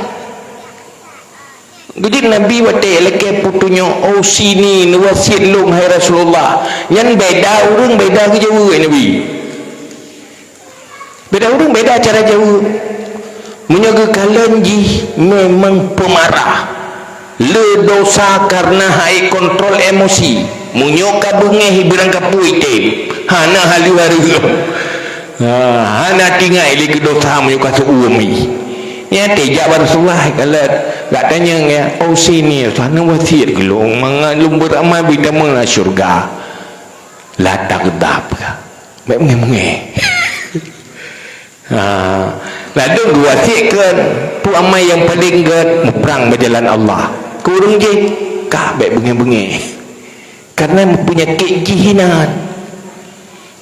Jadi Nabi wate leke putunya oh sini nuwasit long hai Rasulullah. Yang beda orang beda ke jauh Nabi. Beda orang beda cara jauh. Menjaga kalian ji memang pemarah. Le dosa karena hai kontrol emosi. Munyoka bunge hiburan kapui tem. Hana haliwaru. Hana tinggal lagi dosa munyoka seumi. Ya tejak Rasulullah kalau tak tanya ya oh sini sana wasiat gelong mangalum beramal bida mengenai syurga la takdab baik menge lalu wasiatkan tu amal yang paling gad perang berjalan Allah kurang je kah baik benge karena mempunyai kejihinan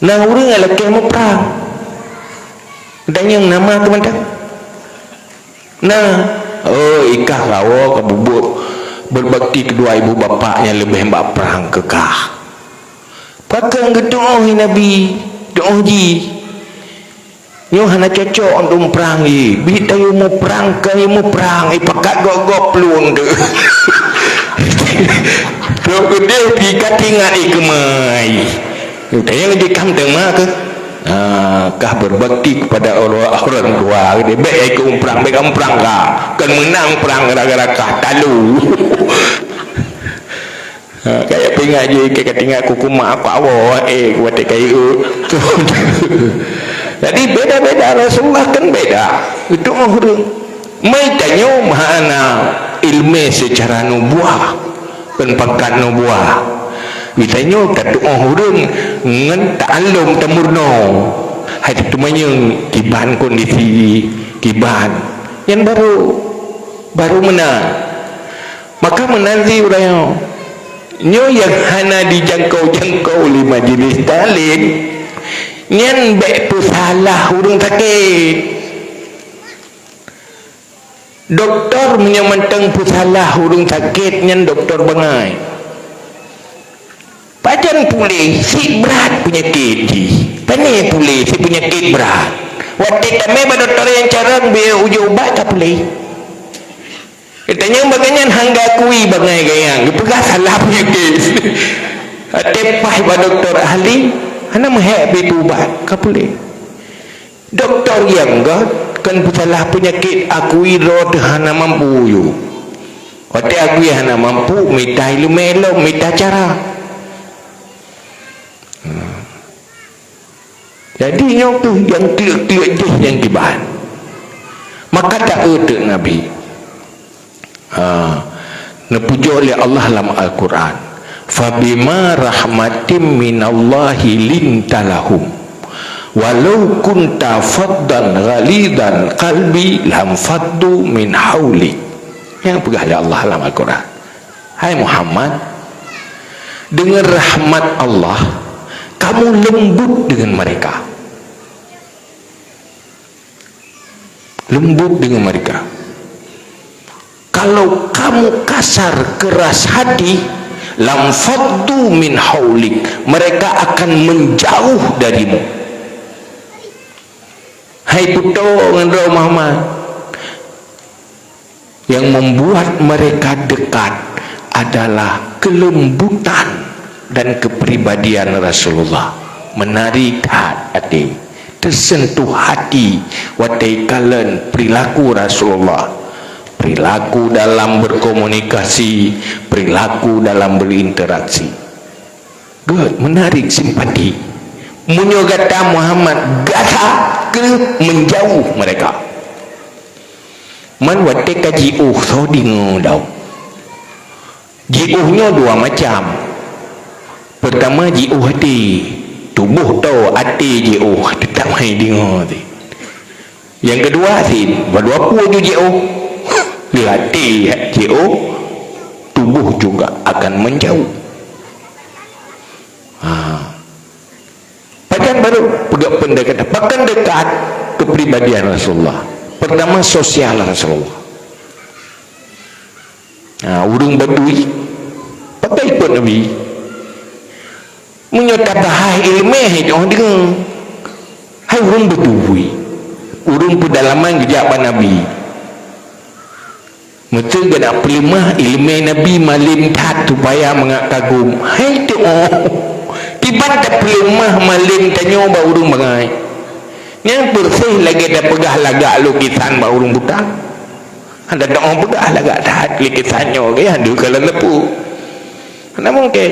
nah orang ala kemo perang dan yang nama teman-teman nah, oh ikah rawa kebubuk berbakti kedua ibu bapaknya lebih hembak perang kekah. Pakai doa Nabi, doa ji. Nyo hana cocok untuk perang ni. Bila tahu mau perang ke mau perang, pakat gok-gok peluang tu. Kalau dia pikat tinggal ikemai. Tanya dia kam tengah ke? Kah berbakti kepada orang tua dia baik ikut perang baik kamu perang kah kan menang perang gara-gara kah talu kayak pingat je kayak tinggal kuku mak aku awak kuat kayu jadi beda-beda Rasulullah kan beda itu orang mai tanya mana ilmu secara nubuah kan pangkat nubuah ditanya tak orang ngan ta'allum tamurno hati tu manyang kiban kondisi kiban yang baru menang maka menanti orang nyo yang hana dijangkau oleh majlis talib nyan baik tu salah urung sakit doktor menyamantang tu salah urung sakit nyan doktor bangai pajan pulih si berat penyakit ji pani pulih si penyakit berat waktu kami doktor yang carang biar uji ubat tak pulih katanya bagian hangga kui bagai gayang dipegah salah penyakit tepai pada doktor ahli hana mehek ubat tak pulih doktor yang kan salah penyakit akui roh hana mampu yu waktu akui hana mampu minta ilu melo minta cara jadi yang tu yang tiap-tiap je yang kibahan maka tak ada Nabi napuja oleh Allah dalam Al-Quran fabima rahmatim minallahi lintalahum walau kunta faddan ghalidan qalbi lam faddu min hawli yang pegah oleh Allah dalam Al-Quran hai Muhammad dengan rahmat Allah kamu lembut dengan mereka kalau kamu kasar keras hati lam faddu min haulik mereka akan menjauh darimu hai puto dengan Muhammad yang membuat mereka dekat adalah kelembutan dan kepribadian Rasulullah menarik hati tersentuh hati watai kalen perilaku Rasulullah perilaku dalam berkomunikasi perilaku dalam berinteraksi good menarik simpati menyogata Muhammad gata ke menjauh mereka man watai kajiuh soding dau jiuhnya dua macam pertama jiuh hati tubuh tau hati jiuh tetap hai dengar tu yang kedua sih berdua pun je jiuh berarti tubuh juga akan menjauh. Padahal baru pegang pendekatan, bahkan dekat kepribadian Rasulullah. Pertama sosial Rasulullah. Urung Badui pakai ikut Nabi menyotabah ilmeh orang dengar hai urung Badui, urung pedalaman kejapan Nabi mesti kena pelimah ilmeh Nabi malim tat supaya mengagum hai tu tiba tak pelimah malim tanya ba urung bangai yang bersih lagi dah pegah lagak lukisan ba urung budak ada orang pegah lagak dah lukisannya ke ada kalau lepu mana mungkin.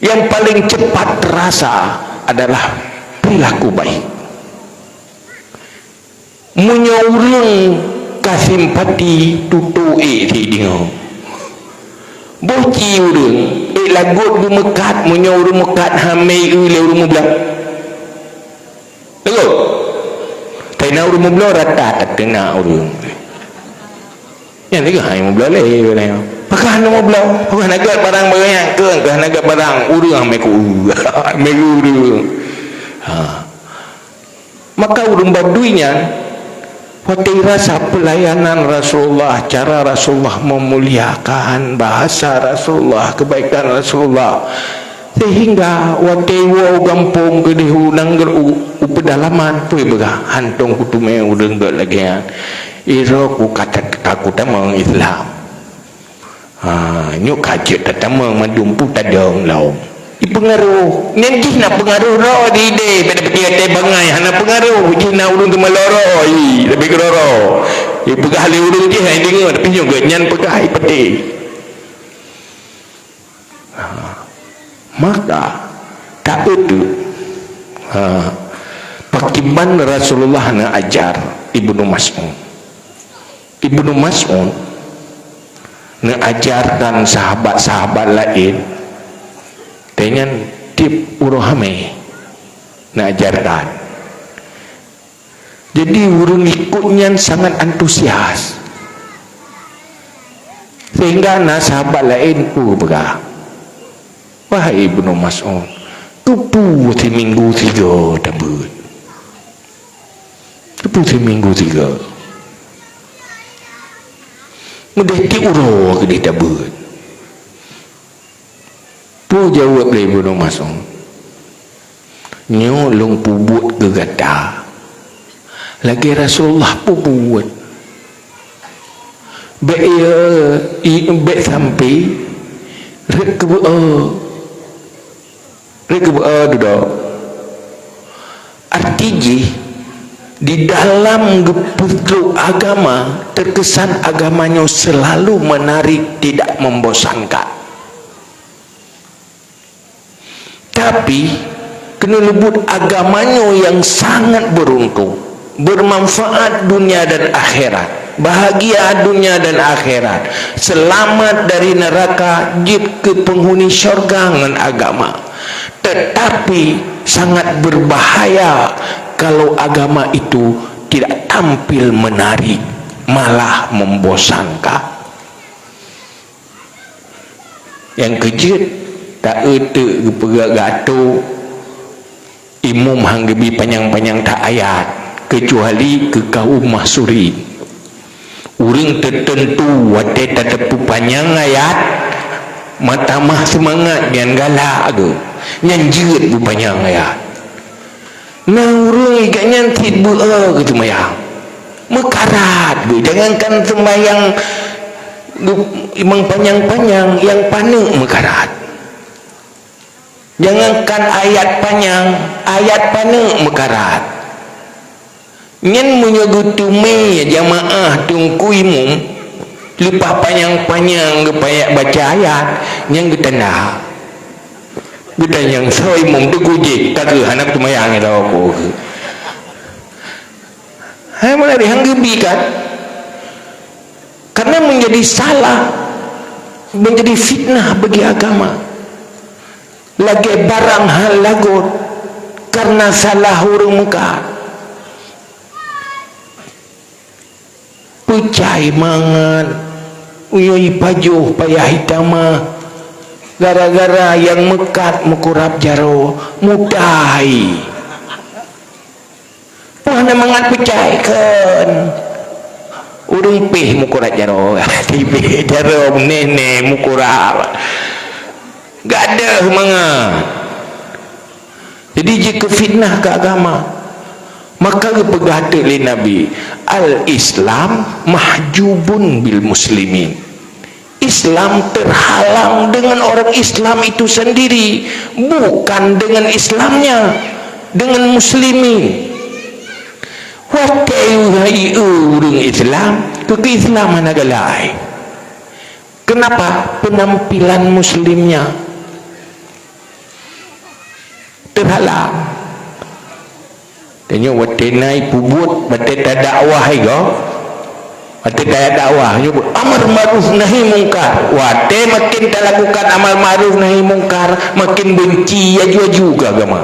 Yang paling cepat terasa adalah perilaku baik. Menyaurang kasimpati tutu'i dia boci urang lagut mekat menyaurang mekat hamai ule urang belah tengok taina urang belah rata tak kena urang yang tiga hai belah le pakah nama belah pakah naga barang banyak ke pakah naga barang urang meku urang maka urang Baduinya waktu rasa pelayanan Rasulullah, cara Rasulullah memuliakan, bahasa Rasulullah, kebaikan Rasulullah, sehingga waktu wau gampung ke dihunang pedalaman tu ibaga hantung kutume udeng gak lagi iro ku kata aku tamang Islam nyuk kajet tamang madumpu tadong laum pengaruh nanti nak pengaruh roh di ide pada peti bangai hana pengaruh jina ulun tu maloro lebih keroro pegah le ulun je hai dengar tapi juga nyan pegah peti maka tak itu pakiman Rasulullah na ajar Ibnu Mas'ud na ajarkan sahabat-sahabat lain dengan tip urohame nak ajarkan. Jadi urung ikutnya sangat antusias sehingga na sahabat lain berkata wahai Ibnu Mas'ud tupu di minggu 3 tabut tupu di minggu 3 mudah ti uro ke di tabut pu jawab dari Ibnu Mas'ud nyolong pubut ke gata lagi Rasulullah pubut baik sampai rekebua duduk artinya di dalam geputru agama terkesan agamanya selalu menarik tidak membosankan. Tapi kena lebut agamanya yang sangat beruntung, bermanfaat dunia dan akhirat, bahagia dunia dan akhirat, selamat dari neraka, jid ke penghuni syurga dengan agama. Tetapi sangat berbahaya kalau agama itu tidak tampil menarik, malah membosankan. Yang kejut tak ada perak gato imam hanggebi panjang-panjang tak ayat kecuali ke kaum mahsuri orang tertentu wadah tak tepu panjang ayat matamah semangat yang galak ke yang jerit bu panjang ayat nah orang ikatnya tidak ke sembahyang mekarat ke jangankan sembahyang imang panjang-panjang yang panik mekarat. Jangankan ayat panjang, ayat panik mekarat. Nyen menyegutume jamaah tungku imum lupa panjang-panjang kepayak baca ayat yang getanda. Kita yang so imum tu gujik tak ke anak tu mayang itu aku. Hai mana dihanggebi kan? Karena menjadi salah, menjadi fitnah bagi agama. Lagi barang hal lagut karena salah huruf muka pecai mangan uyoi pajuh payah hitama gara-gara yang mekat mukurap jaro mudai mana mangan pecai kan urung pih mukurap jaro tipe jaro nenek mukurap gak ada mangan. Jadi jika fitnah ke agama maka berkata oleh Nabi al-Islam mahjubun bil muslimin, Islam terhalang dengan orang Islam itu sendiri, bukan dengan Islamnya, dengan muslimin. Wakai orang Islam ke keislaman agalai. Kenapa? Penampilan muslimnya terhalang. Tanya wate nai pubut wate tak dakwah go wate tak dakwah nyebut amar ma'ruf nahi mungkar, wate makin tak lakukan amal ma'ruf nahi mungkar makin benci juga agama.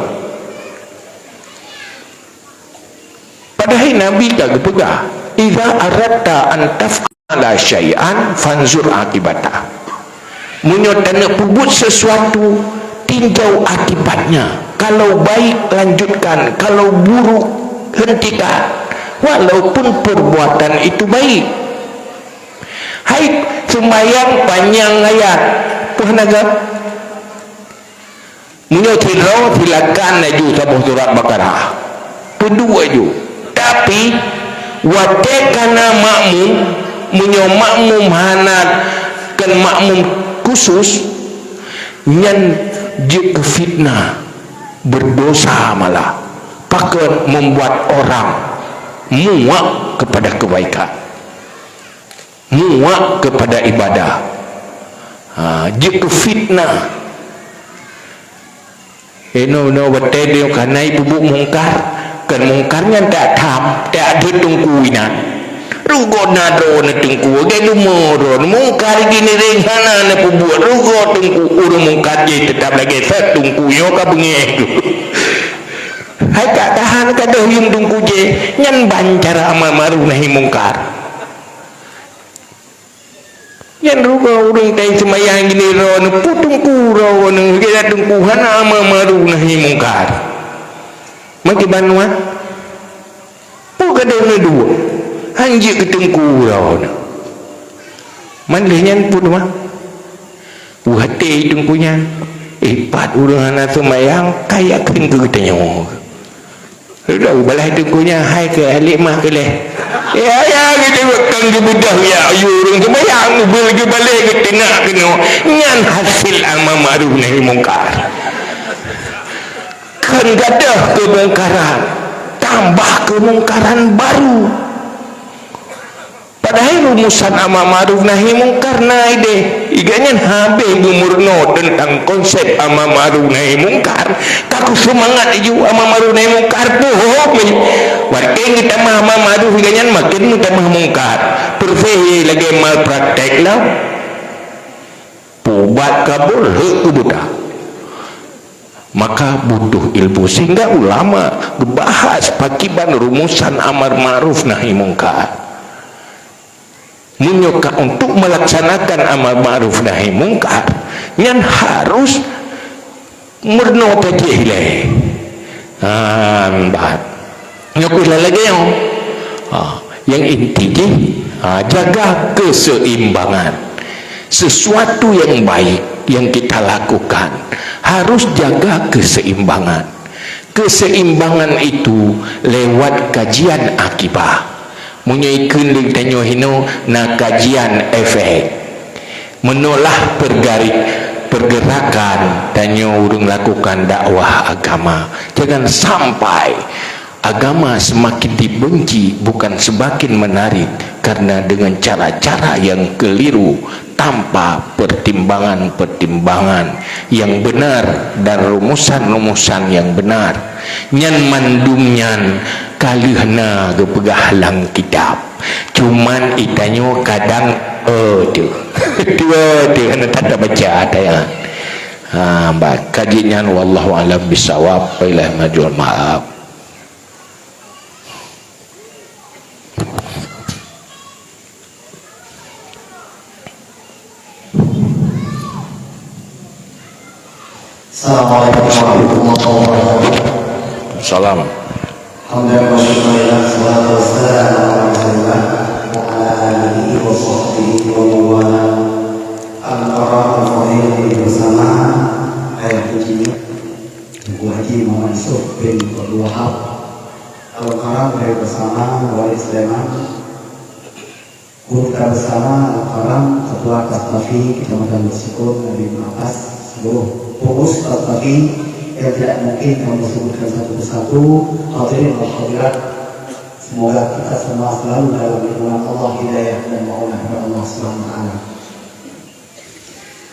Padahal Nabi tak pegah idza aradta an taf'ala syai'an fanzur akibatah, menyatakan nak pubut sesuatu tinjau akibatnya. Kalau baik lanjutkan, kalau buruk hentikan, walaupun perbuatan itu baik. Hai sembahyang panjang ayat Tuhan agak menyokiro silakan laju sabuh surat Baqarah kedua ju, tapi watekana makmum makmum hanat kan makmum khusus nyan jika fitnah berdosa malah pakai membuat orang muak kepada kebaikan, muak kepada ibadah. Jika fitnah no betul karena ibu mungkar kan mungkarnya tak tam tak ada tungkuinan rugo nadro na tungku gaya lumoron mungkar gini rencana na pubuat rugo tungku urung mungkar je tetap lagi set tungku yo ka bengi hai tak tahan kada yung tungku je nyan bancara amal ma'ruf nahi mungkar nyan rugo urung tay semayang gini ro na putungku ro na gaya tungku hana amal ma'ruf nahi mungkar maki banua pu kada na dua hanjik ketengku rawan mandinya pun mah wate tengkunya pat urang anak semayang kayak kering ke katanya udah balai tengkunya hai ke alik mah ke leh ya kita bukan ke budah ya urang semayang bagi balai ke tengah kena nyan hasil amal ma'ruf nahi mungkar kan gadah kemungkaran tambah kemungkaran baru. Padahal rumusan amal ma'ruf nahi mungkar naik deh iganya habis gumurno tentang konsep amal ma'ruf nahi mungkar kaku semangat ju amal ma'ruf nahi mungkar bohong warga kita mah amal ma'ruf iganya makin kita mah mungkar persehi lagi mal praktek lah pubat kabul hek budak maka butuh ilmu sehingga ulama bahas pakiban rumusan amal ma'ruf nahi mungkar menyuka untuk melaksanakan amal ma'ruf nahi mungkar yang harus murno tajihile mbak nyokula lagi yang intinya jaga keseimbangan sesuatu yang baik yang kita lakukan harus jaga keseimbangan. Keseimbangan itu lewat kajian akibah menyaikun di tanyo hino na kajian efek menolak pergerakan tanyo urung lakukan dakwah agama. Jangan sampai agama semakin dibenci bukan semakin menarik karena dengan cara-cara yang keliru tanpa pertimbangan-pertimbangan yang benar dan rumusan-rumusan yang benar. Nyan mandumnyan kalihna gepegah lang kitab cuman itanyo kadang tu anu tak baca ada ya mbak kajian wallahu alam bisawab ilah majul maaf.
Assalamualaikum warahmatullahi wabarakatuh.
Salam.
Alhamdulillah wa syukurillah, salatu wassalamu ala rasulillah wa ala alihi wa sahbihi wa mawala. Al-Qara'ul Fadhil bersama ayah pujinya Ibu Haji Muhammad Yusuf bin Abdul Wahab Al-Qaram dari bersama Wali Sulaiman, guru kita bersama Al-Qaram, Ketua Kastafi Kecamatan Besikun Nabi Abbas, seluruh pengurus Kastafi yang tidak mungkin kami sebutkan satu persatu. Hadirin dan hadirat, semoga kita semua selalu dalam lindungan Allah, hidayah dan maunah kepada Allah Subhanahu wa taala.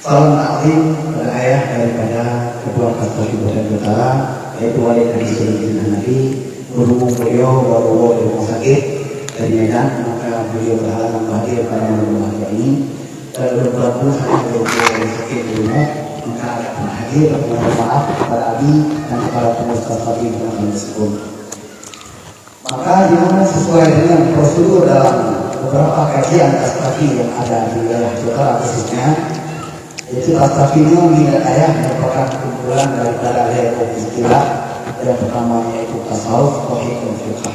Salam taklim kepada ayah daripada Ketua Kastafi Kabupaten Utara, yaitu Wali Hadis Sunan Nabi, berhubung beliau baru di rumah sakit dari Medan, maka beliau berhalangan hadir pada malam bahagia ini. Dan beberapa bulan saja beliau dari sakit di rumah, maka akan hadir dan mohon maaf kepada Abi dan kepada pengurus Kastafi Kabupaten Besikun. Maka dimana sesuai dengan prosedur dalam beberapa kajian Kastafi yang ada di wilayah Jawa khususnya, yaitu Kastafinya mengingat ayah merupakan kumpulan daripada level istilah. Yang pertama yaitu tasawuf, tauhid dan fiqh.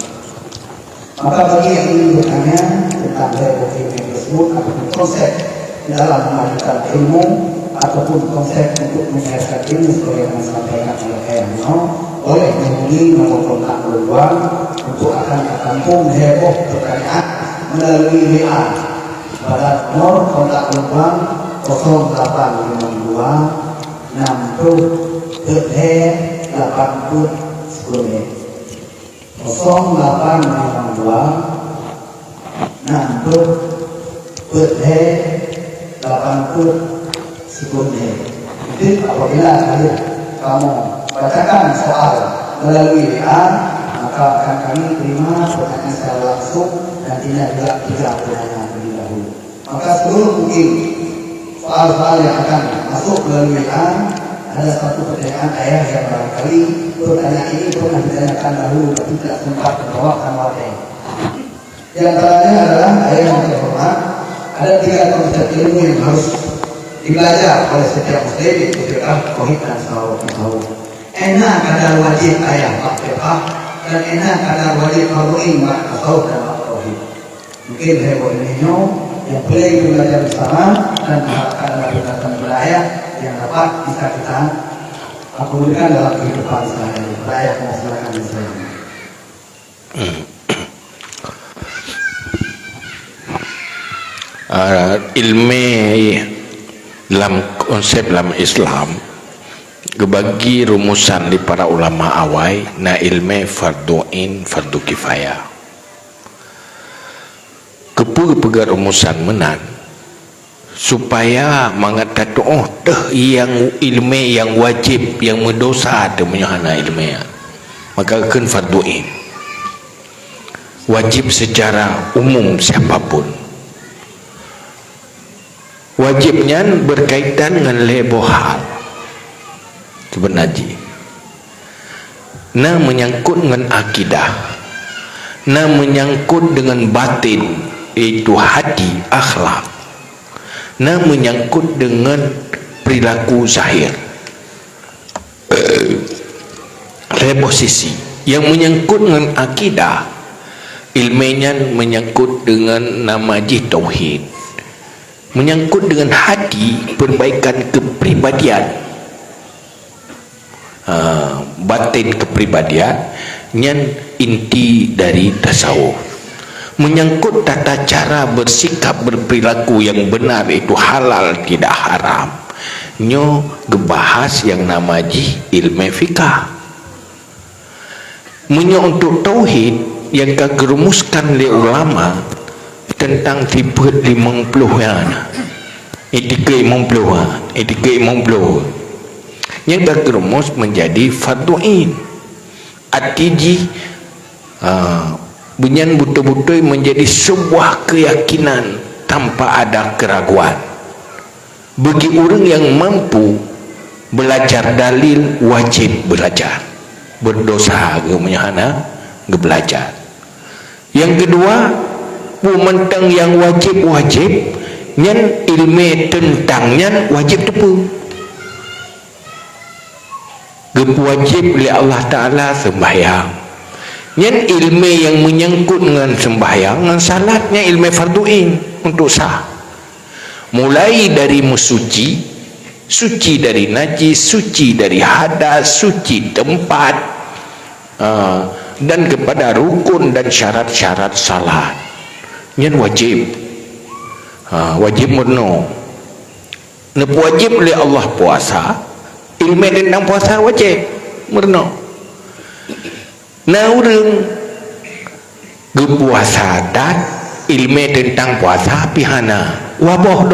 Maka bagi yang ingin bertanya tentang level ilmu tersebut ataupun konsep dalam memajukan ilmu ataupun konsep untuk menyelesaikan ilmu seperti yang disampaikan oleh ayahnya, boleh menghubungi nomor kontak keluar untuk akan tampung heboh pertanyaan melalui WA pada nomor kontak keluar 0852 60 80 10 0852 60 80 10. Jadi apabila kamu bacakan soal melalui WA, maka akan kami terima pertanyaan secara langsung dan tidak pertanyaan terlebih dahulu. Maka sebelum mungkin soal-soal yang akan masuk melalui WA, ada satu pertanyaan ayah yang barangkali pertanyaan ini pernah ditanyakan dahulu tapi tidak sempat terjawab sama ayah. Di antaranya adalah ayah yang terhormat, ada 3 konsep ilmu yang harus dibelajar oleh setiap muslim, yaitu fiqh, tauhid dan tasawuf. Enak kadar wajib ayah fiqh dan enak kadar wajib fardu'in tasawuf dan tauhid. Mungkin heboh ini yang boleh belajar bersama dan mengharapkan datang belayar yang dapat bisa kita akumulkan dalam kehidupan sehari-hari. Belayar silakan saya.
Ilmu dalam konsep dalam Islam gebagi rumusan di para ulama awai na ilmu fardu'in fardu kifayah. Kepugar rumusan menan supaya mengatakan yang ilmu yang wajib yang mendosa ada menyahana ilmu maka akan fardu'in wajib secara umum siapapun. Wajibnya berkaitan dengan lebo hal sebenarnya menyangkut dengan akidah, menyangkut dengan batin, yaitu hati, akhlak, menyangkut dengan perilaku zahir. Posisi yang menyangkut dengan akidah, ilmunya menyangkut dengan nama tauhid, menyangkut dengan hati, perbaikan kepribadian, batin kepribadian yang inti dari tasawuf. Menyangkut tata cara bersikap berperilaku yang benar, itu halal tidak haram, nyo gebahas yang nama ilmu fikah. Untuk tauhid yang kegerumuskan oleh ulama tentang tipe 50 etika 50 yang kegerumus menjadi fardu'in atiji bunyan betul-betul menjadi sebuah keyakinan tanpa ada keraguan bagi orang yang mampu belajar dalil. Wajib belajar, berdosa gemanyana belajar. Yang kedua, mentang yang wajib nyan ilmu tentangnya wajib tepu. wajib oleh Allah Ta'ala sembahyang. Yang ilmu yang menyangkut dengan sembahyang, dengan salatnya ilmu farduin untuk sah. Mulai dari mensuci, suci dari najis, suci dari hadas, suci tempat, dan kepada rukun dan syarat-syarat salat. Yang wajib, wajib murno. Wajib oleh Allah puasa, ilmu tentang puasa wajib murno. Nah orang berpuasa dan ilmu tentang puasa pihana wabah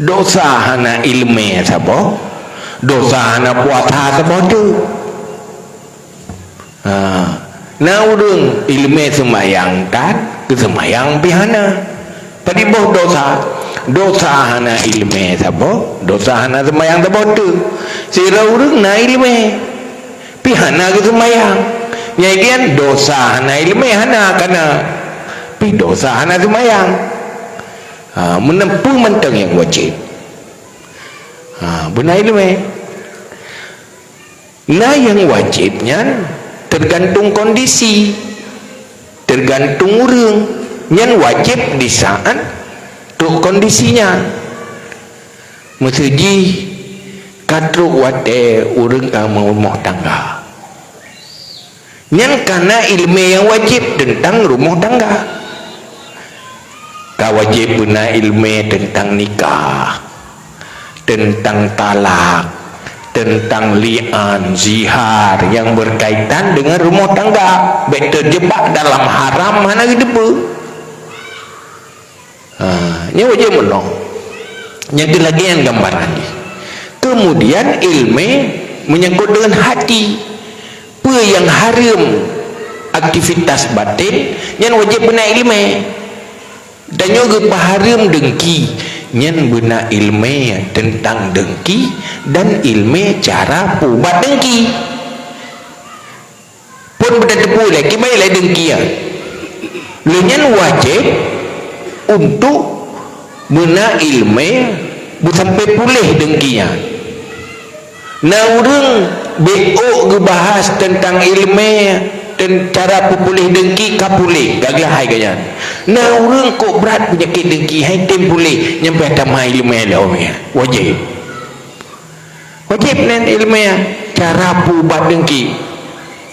dosa hana ilmu sabo, dosa hana puasa sabo tu. Nah orang ilmu sembahyang dan kesembahyang pihana tadi boh dosa hana ilmu sabo, dosa hana sembahyang sabo tu. Sira orang na ilmu pihana ke sembahyang nyagian dosa hana ilmu hana kana pi dosa hana sembahyang. Menempuh mentang yang wajib, benar ilmu. Nah yang wajibnya tergantung kondisi, tergantung orang. Yang wajib di saat tu kondisinya. Mesuji katruk wate orang mau rumah tangga. Yang karena ilmu yang wajib tentang rumah tangga. Kau wajib guna ilmu tentang nikah, tentang talak, tentang li'an, zihar yang berkaitan dengan rumah tangga. Baik terjebak dalam haram mana gitu. Ini wajib menong. Yang lagi yang gambaran ni. Kemudian ilmu menyangkut dengan hati. Apa yang haram aktivitas batin, yang wajib benar ilmu. Dan juga paharam dengki, yang benar ilmu tentang dengki dan ilmu cara pubat dengki. Pun berdebu lagi baiklah dengki ya. Lenyan wajib untuk benar ilmu sampai pulih dengkinya. Nah orang BO bahas tentang ilmu dan cara pulih dengki kapulih gaglah hai gayan. Nah orang kok berat penyakit dengki hai tem pulih nyampai tamai ilmu dah wajib. Wajib nan ilmu cara pubat dengki,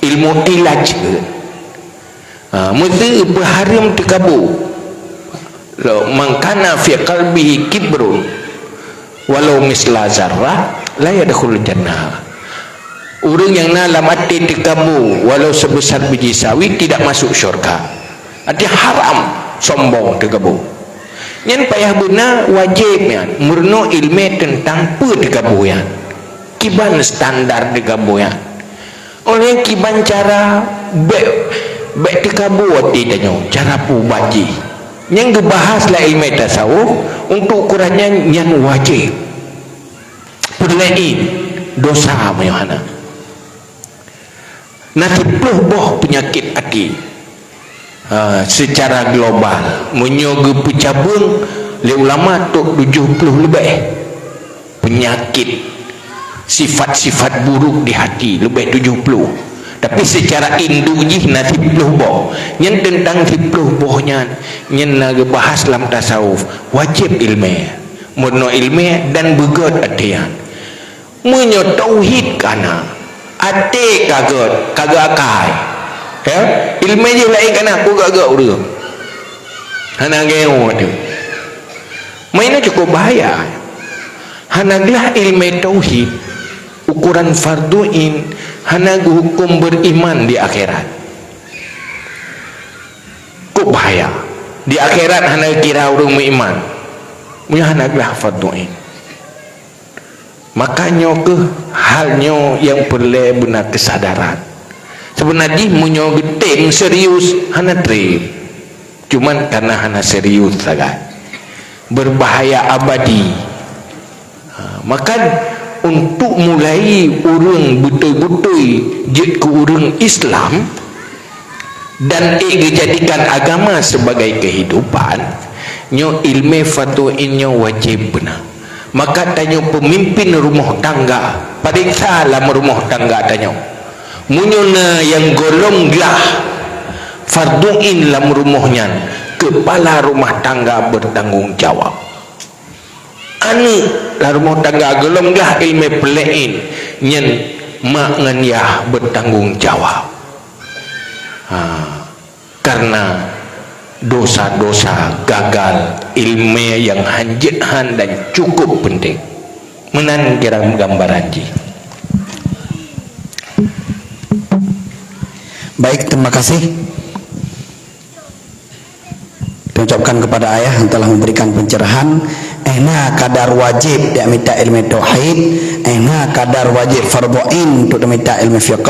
ilmu ilaj ke. Mesti berharam terkabur. Mangkana fi qalbihi kibrun walau misla zarrah la yadkhulul jannah. Orang yang dalam hati terkamu walau sebesar biji sawi tidak masuk syurga. Artinya haram sombong terkamu. Yang payah benar wajib ya murno ilmu tentang apa terkamu ya. Kiban standar terkamu ya. Oleh kiban cara baik terkamu wati danyo cara pu baji. Yang dibahaslah ilmu tasawuf untuk ukurannya yang wajib. Perlain dosa mana? Nanti boh penyakit hati secara global menyoga pecabung le ulama tu 70 lebih penyakit sifat-sifat buruk di hati lebih 70. Tapi secara indujih nanti boh yang tentang bohnya yang nak bahas dalam tasawuf wajib ilmu murno ilmu dan begot atian menyo tauhid kana ate kagak akai ya ilmu je lain kana aku kagak urang hana geu tu mainnya cukup bahaya hanaglah ilmu tauhid ukuran farduin hana hukum beriman di akhirat. Kok bahaya di akhirat hana kira orang beriman punya hanaglah farduin. Makanya ke halnya yang perlu benar kesadaran sebenarnya munyo geting serius hana trip cuman karena hana serius sangat berbahaya abadi. Maka untuk mulai orang betul-betul jid ke orang Islam dan dijadikan agama sebagai kehidupan nyo ilmu fatuinnya wajib benar maka tanya pemimpin rumah tangga periksa dalam rumah tangga tanya munyona yang golonglah farduin dalam rumahnya kepala rumah tangga bertanggungjawab anu dalam rumah tangga golonglah ilmu pelain nyen mak ngan yah bertanggungjawab karena dosa-dosa gagal ilmu yang hanjithan dan cukup penting menan kira gambaran ji.
Baik, terima kasih diucapkan kepada ayah yang telah memberikan pencerahan. Ena kadar wajib dia minta ilmu tauhid, ena kadar wajib fardhu'ain untuk minta ilmu fiqh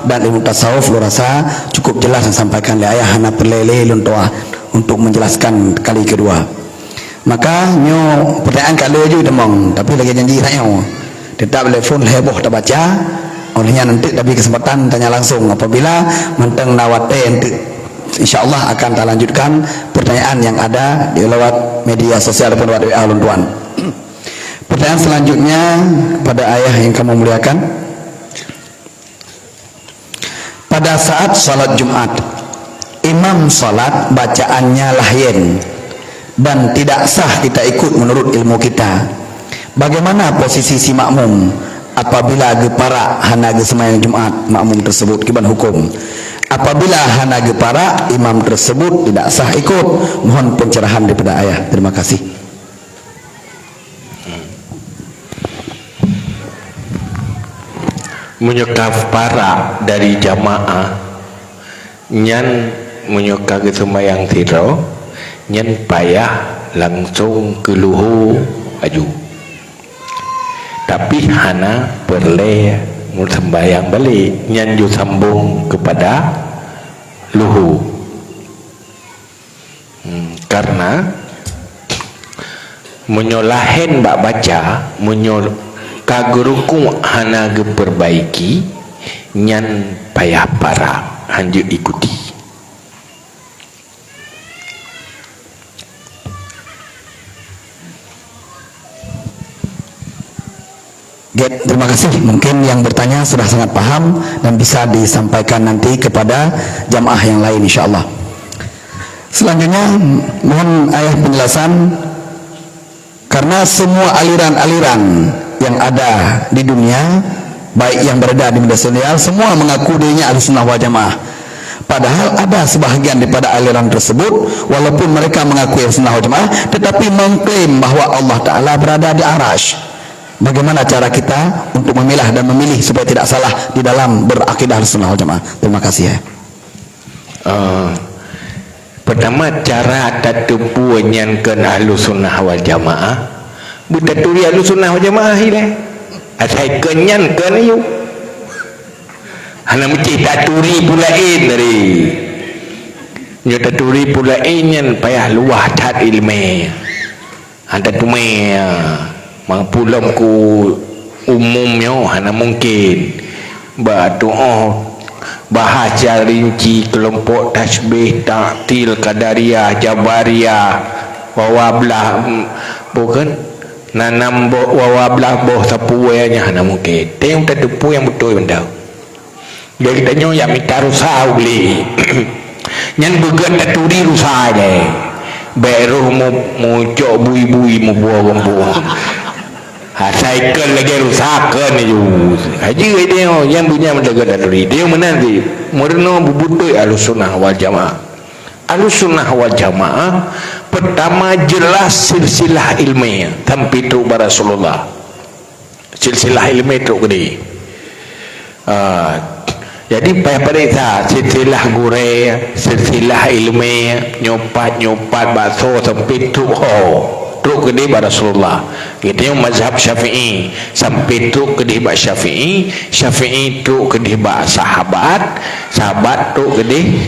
dan ilmu tasawuf. Lu rasa cukup jelas disampaikan oleh ayah hana perlele luntua untuk menjelaskan kali kedua. Maka nyo pertanyaan kalau je demong tapi lagi janji saya tetap telefon heboh tak baca olehnya nanti tapi kesempatan tanya langsung apabila menteng nawate nanti insyaallah akan kita lanjutkan pertanyaan yang ada di lewat media sosial ataupun lewat WA tuan. Pertanyaan selanjutnya kepada ayah yang kamu muliakan, pada saat salat Jumat imam salat bacaannya lahyen dan tidak sah kita ikut menurut ilmu kita, bagaimana posisi si makmum apabila gepara hana ge sembahyang Jumat makmum tersebut kiban hukum? Apabila hana gepara imam tersebut tidak sah ikut, mohon pencerahan daripada ayah. Terima kasih.
Menyekaf para dari jamaah nyan menyekaf sembahyang tiro nyan payah langsung ke luhu aju tapi hana perle sembahyang balik nyan ju sambung kepada luhu karena menyolahen bak baca menyol kaguruku hana geperbaiki nyan payah para hanju ikuti.
Terima kasih. Mungkin yang bertanya sudah sangat paham dan bisa disampaikan nanti kepada jamaah yang lain insyaallah. Selanjutnya mohon ayah penjelasan, karena semua aliran-aliran yang ada di dunia baik yang berada di media sosial semua mengaku dirinya Ahlussunnah wal Jamaah. Padahal ada sebahagian daripada aliran tersebut walaupun mereka mengaku Ahlussunnah wal Jamaah tetapi mengklaim bahwa Allah Ta'ala berada di Arasy. Bagaimana cara kita untuk memilah dan memilih supaya tidak salah di dalam berakidah Ahlussunnah wal Jamaah? Terima kasih ya.
Pertama cara tatupu nyankan Ahlussunnah wal Jamaah butaturi Ahlussunnah wal Jamaah ile asai kenyan kan yu hana mesti taturi pulain dari nyo taturi pulain nyan payah luah tat ilmu ada tume mangpulam ku umumnya hana mungkin batu bahaca rinci kelompok tasbih taktil qadariyah jabariyah wawablah bukan nanam wawablah boh sapuanya hana mungkin teng tetepu yang betul benda jadi tanya yang minta rusak beli nyan begat taturi rusak je beruh mu cok bui-bui mu buah-buah cycle lagi rusak kan ju haji dia yang punya menjaga dari dia mana di murno bubutui Ahlussunnah wal Jamaah. Ahlussunnah wal Jamaah pertama jelas silsilah ilmiah sampai tu Rasulullah silsilah ilmiah tu gede jadi pada silsilah gure silsilah ilmiah nyopat bakso sampai tu truk gede pada Rasulullah gitu yang mazhab Syafi'i sampai truk gede bak Syafi'i truk gede bak sahabat truk gede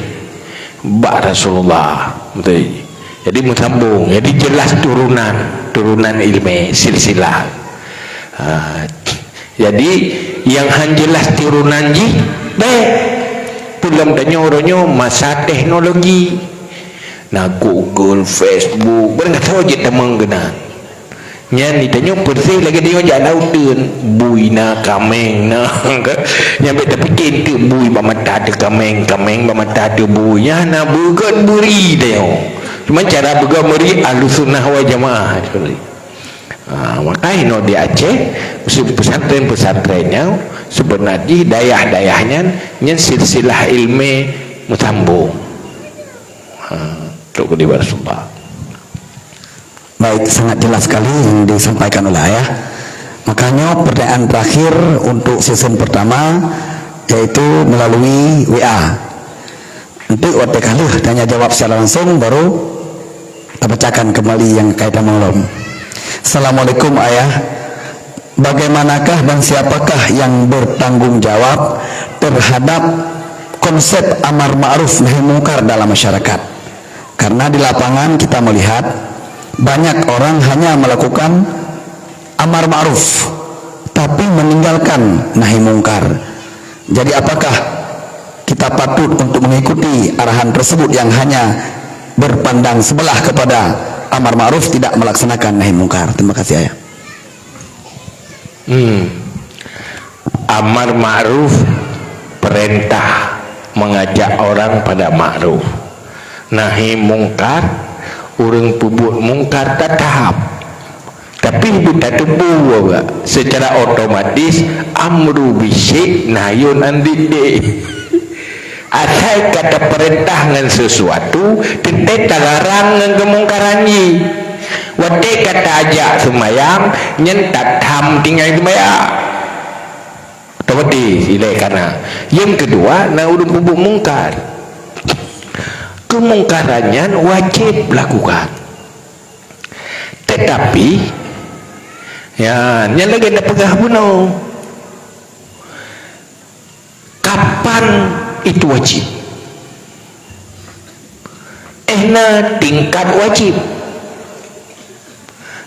bak Rasulullah betul. Jadi bersambung jadi jelas turunan ilmu silsilah jadi yang jelas turunan ji baik pulang tanya orangnya masa teknologi na Google, Facebook, berang tahu je temang kena. Yang ditanya bersih lagi dia jangan lautun bui na kameng na yang beta fikir tu bui bamata tu kameng bamata tu bui ya na bukan buri dia cuma cara bukan buri Ahlussunnah wal Jamaah makanya no di Aceh pesantren-pesantrennya sebenarnya dayah-dayahnya yang silsilah ilmu musambung tu di Rasulullah.
Baik, sangat jelas sekali yang disampaikan oleh ayah. Makanya pertanyaan terakhir untuk season pertama yaitu melalui WA. Nanti waktu kali tanya jawab secara langsung baru kita bacakan kembali yang kaitan malam. Assalamualaikum ayah. Bagaimanakah dan siapakah yang bertanggung jawab terhadap konsep amar ma'ruf nahi mungkar dalam masyarakat? Karena di lapangan kita melihat banyak orang hanya melakukan amar ma'ruf tapi meninggalkan nahi mungkar. Jadi apakah kita patut untuk mengikuti arahan tersebut yang hanya berpandang sebelah kepada amar ma'ruf tidak melaksanakan nahi mungkar? Terima kasih ayah.
Amar ma'ruf perintah mengajak orang pada ma'ruf, nahi mungkar orang pembuat mungkar tak tahap tapi kita tebu secara otomatis amru bisyik nahyun andide asal kata perintah dengan sesuatu kita larang dengan kemungkarannya waktu kata ajak semayang nyentak ham tinggal semayang otomatis ilai karena yang kedua na orang pembuat mungkar kemungkarannya wajib lakukan tetapi ya yang lagi nak pegah bunuh kapan itu wajib na tingkat wajib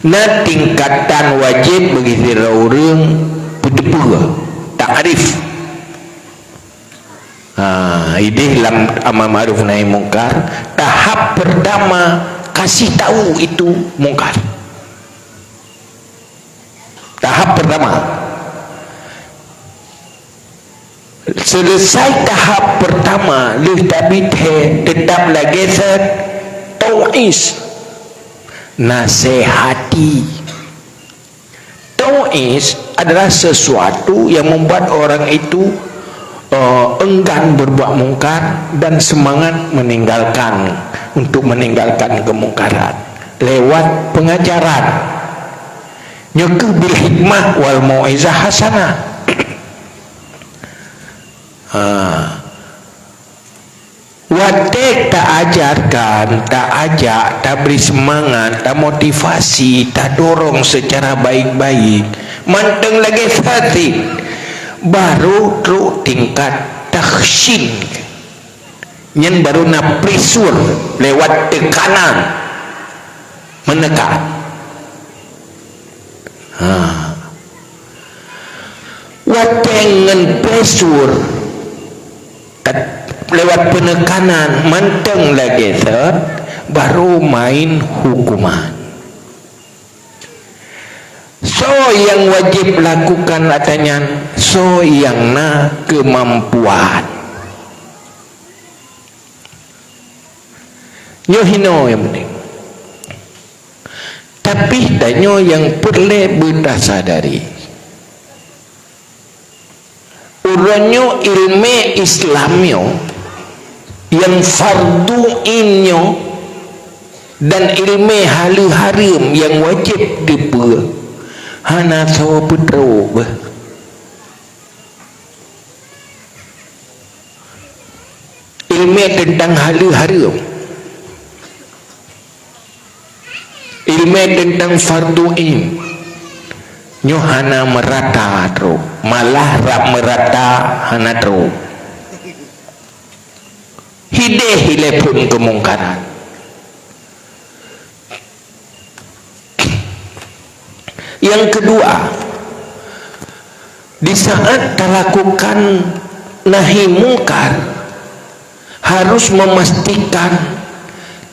na tingkatan wajib bagi orang putih tak arif. Ini dalam amar ma'ruf nahi mungkar tahap pertama kasih tahu itu mungkar. Tahap pertama selesai tahap pertama lu tapi tetap lagi tau'is nasihati. Tau'is adalah sesuatu yang membuat orang itu enggan berbuat mungkar dan semangat meninggalkan untuk meninggalkan kemungkaran lewat pengajaran nyuku bil hikmah wal mau'izah hasanah. Watek tak ajarkan, tak ajak, tak beri semangat, tak motivasi, tak dorong secara baik-baik, manteng lagi fatih baru truk tingkat takhshin yang baru nak pressure lewat tekanan menekan watengan pressure lewat penekanan manteng lagi baru main hukuman. So yang wajib lakukan katanya so yang na kemampuan nyohino yang penting tapi danyo yang perlu berdasar dari uranyo ilmu Islamio yang fardu inyo dan ilmu halu harim yang wajib diper hana sawa putro ilmu tentang halu harim, ilmu tentang fardu in nyo hana merata tro malah rap merata hana tro hide pun kemungkaran. Yang kedua, di saat terlakukan nahi mungkar harus memastikan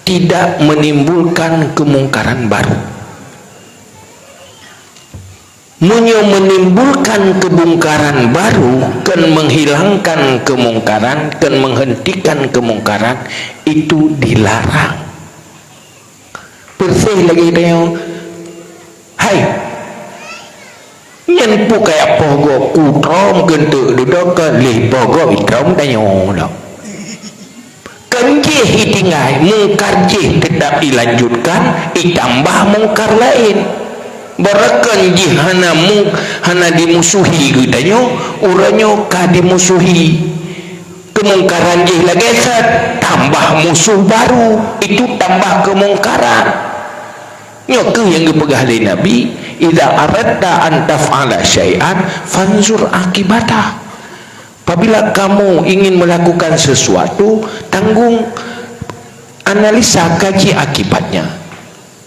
tidak menimbulkan kemungkaran baru. Munyo menimbulkan kemungkaran baru, kan menghilangkan kemungkaran, kan menghentikan kemungkaran, itu dilarang. Bersih lagi dia. Hai, nyenpu kayak pogo kutrom gentuk duduk ke lih pogo itrom tanyo dah. Kenjih itingai mungkar jih tetap dilanjutkan, ditambah mungkar lain. Berakan jih hana dimusuhi gudanya, uranyo ka dimusuhi. Kemungkaran jih lagi tambah musuh baru, itu tambah kemungkaran. Nyoke yang dipegah oleh Nabi, idza aradta an taf'ala syai'an fanzur akibatah. Apabila kamu ingin melakukan sesuatu, tanggung analisa, kaji akibatnya.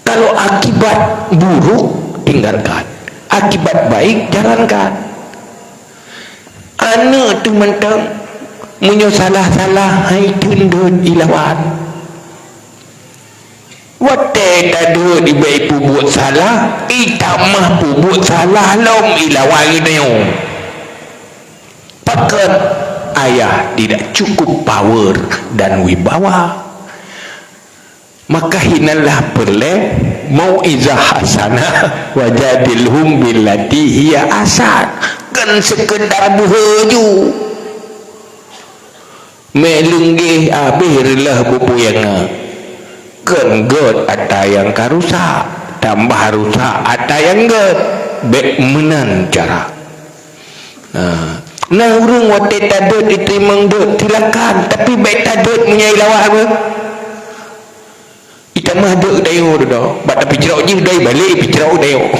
Kalau akibat buruk, tinggalkan. Akibat baik, jalankan. Anak tu mentang munyo salah-salah, hai tundun ilawan. Wate tadu di baik pubut salah, itamah pubut salah lom ilawan itu. Pakat ayah tidak cukup power dan wibawa, maka hinalah perle mau'izah hasanah wajadilhum billati hiya asan. Kan sekedar buhaju melunggih abirlah bubuyanga, kan god ada yang karusak, tambah rusak ada yang god bek menan cara. Nah urung wate tadut diterima dut silakan, tapi bek tadut menyai lawak apa? Kita mah duk dayo dah. Bak tapi cerau je dai balik cerau dayo.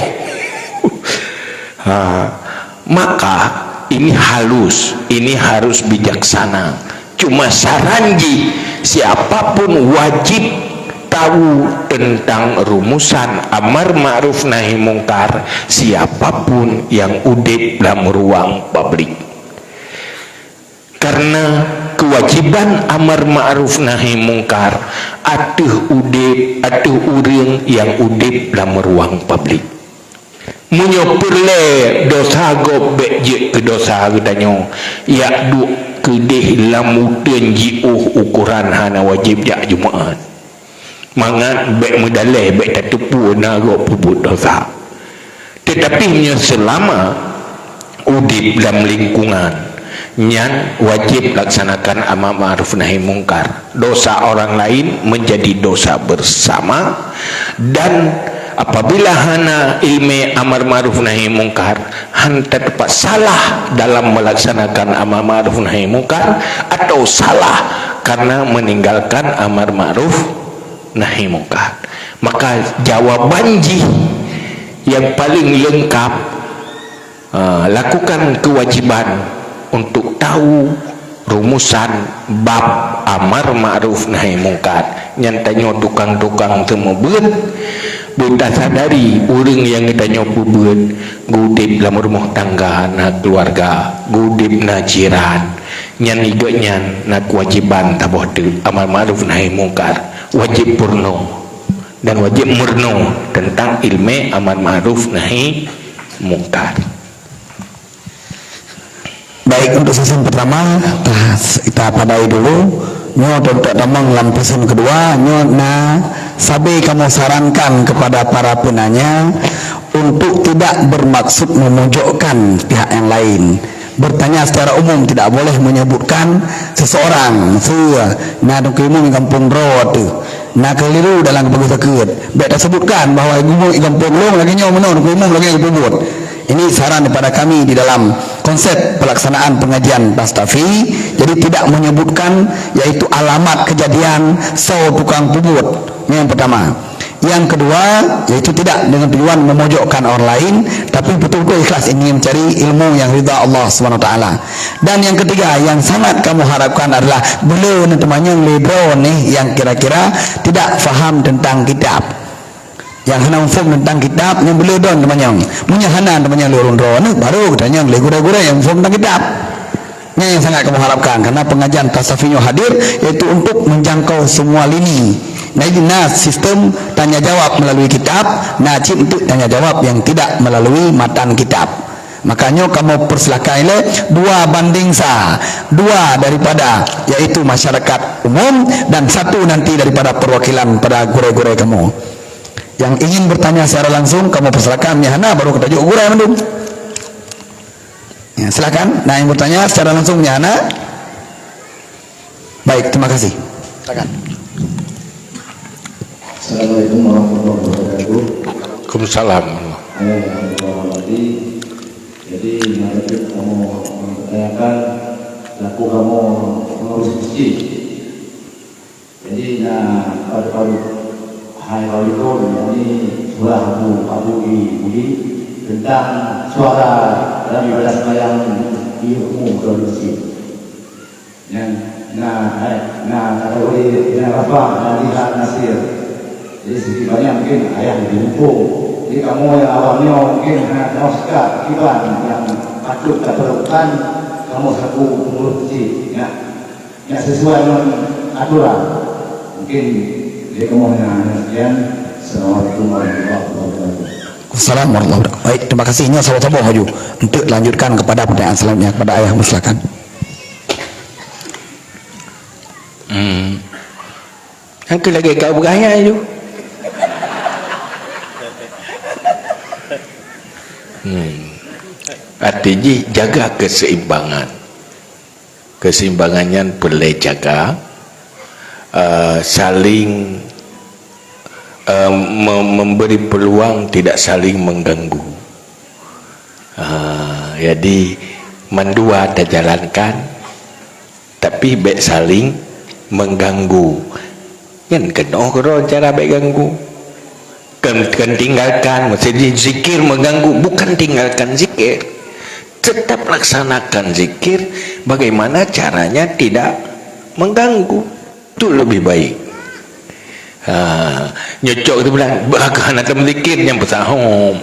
Maka ini halus, ini harus bijaksana. Cuma saranji, siapapun wajib tahu tentang rumusan amar ma'ruf nahi mungkar, siapapun yang udip dalam ruang publik. Karena kewajiban amar ma'ruf nahi mungkar atuh udip, atuh urang yang udip dalam ruang publik. Munyo perle dosa gobek je ke dosa gedanyo, ya du kedih lamuteun jiuh ukuran hana wajib jak Jumaat. Mangat bek medaleh bek tatupu na go pubut dosa. Tetapi nya selama udip dalam lingkungan nyan wajib laksanakan amar ma'ruf nahi mungkar. Dosa orang lain menjadi dosa bersama, dan apabila hana ilmu amar ma'ruf nahi mungkar, hanta tepat salah dalam melaksanakan amar ma'ruf nahi mungkar, atau salah karena meninggalkan amar ma'ruf nahi mungkar, maka jawaban ji yang paling lengkap, lakukan kewajiban untuk tahu rumusan bab amar ma'ruf nahi mungkar. Nyantanya tukang-tukang temu beut buta sadari urang yang ditanya beut gudip dalam rumah tangga na keluarga, gudip na jiran, nyan iga nyan na kewajiban taboh tu amar ma'ruf nahi mungkar, wajib purno dan wajib murno tentang ilmu amar ma'ruf nahi mungkar.
Baik, untuk season pertama kita padai dulu. Nyo untuk tamang dalam season kedua, nyo na sabi kamu sarankan kepada para penanya untuk tidak bermaksud memojokkan pihak yang lain. Bertanya secara umum, tidak boleh menyebutkan seseorang. Nah dukimu di kampung road tu, nah keliru dalam kebagus sakit. Baik sebutkan bahawa ibu di kampung long lagi nyo menor, dukimu lagi kebubut. Ini saran kepada kami di dalam konsep pelaksanaan pengajian Tastafi. Jadi tidak menyebutkan yaitu alamat kejadian tukang pubut. Ini yang pertama. Yang kedua yaitu tidak dengan tujuan memojokkan orang lain, tapi betul-betul ikhlas ingin mencari ilmu yang ridha Allah SWT. Dan yang ketiga yang sangat kamu harapkan adalah beliau temannya lebron nih yang kira-kira tidak faham tentang kitab, yang hana faham tentang kitab, yang beliau don temannya punya hana temannya lurun ron baru katanya gura-gura yang faham tentang kitab. Yang sangat kamu harapkan, karena pengajian Tasafinyo hadir yaitu untuk menjangkau semua lini, Nah, sistem tanya jawab melalui kitab, nah chip untuk tanya jawab yang tidak melalui matan kitab. Makanya kamu persilakan ile 2:1, 2 daripada yaitu masyarakat umum dan 1 nanti daripada perwakilan pada gure-gure kamu. Yang ingin bertanya secara langsung kamu persilakan nyahana baru kita juk gure mendung. Ya, silakan. Nah, yang bertanya secara langsung nyahana. Baik, terima kasih. Silakan.
Assalamualaikum warahmatullahi wabarakatuh.
Waalaikumsalam.
Jadi nanti kamu mempertanyakan laku kamu mengurus masjid. Jadi pada hari itu ini surah Abu Budi tentang suara dalam ibadah sembahyang di umum di masjid. Kategori yang apa nasihat nasir. Jadi sedikit banyak mungkin ayah lebih mumpung. Jadi kamu yang awalnya mungkin mau sekat kiban yang patut tak perlukan kamu selaku pengurus masjid ya sesuai dengan aturan. Mungkin dia kamu hanya sekian. Assalamualaikum warahmatullahi wabarakatuh.
Assalamualaikum warahmatullahi wabarakatuh. Baik, terima kasih. Ini sahabat-sahabat maju untuk lanjutkan kepada pertanyaan selanjutnya kepada ayah, silakan.
Aku lagi kau beraya tu. Artinya jaga keseimbangan. Keseimbangannya perlu jaga. Saling memberi peluang, tidak saling mengganggu. Jadi mendua terjalankan, tapi baik saling mengganggu. Kan kena cara baik ganggu. Kan tinggalkan, maksudnya zikir mengganggu, bukan tinggalkan zikir. Tetap laksanakan zikir, bagaimana caranya tidak mengganggu. Itu lebih baik. Nyocok itu bilang bahkan ada zikir yang bersahum.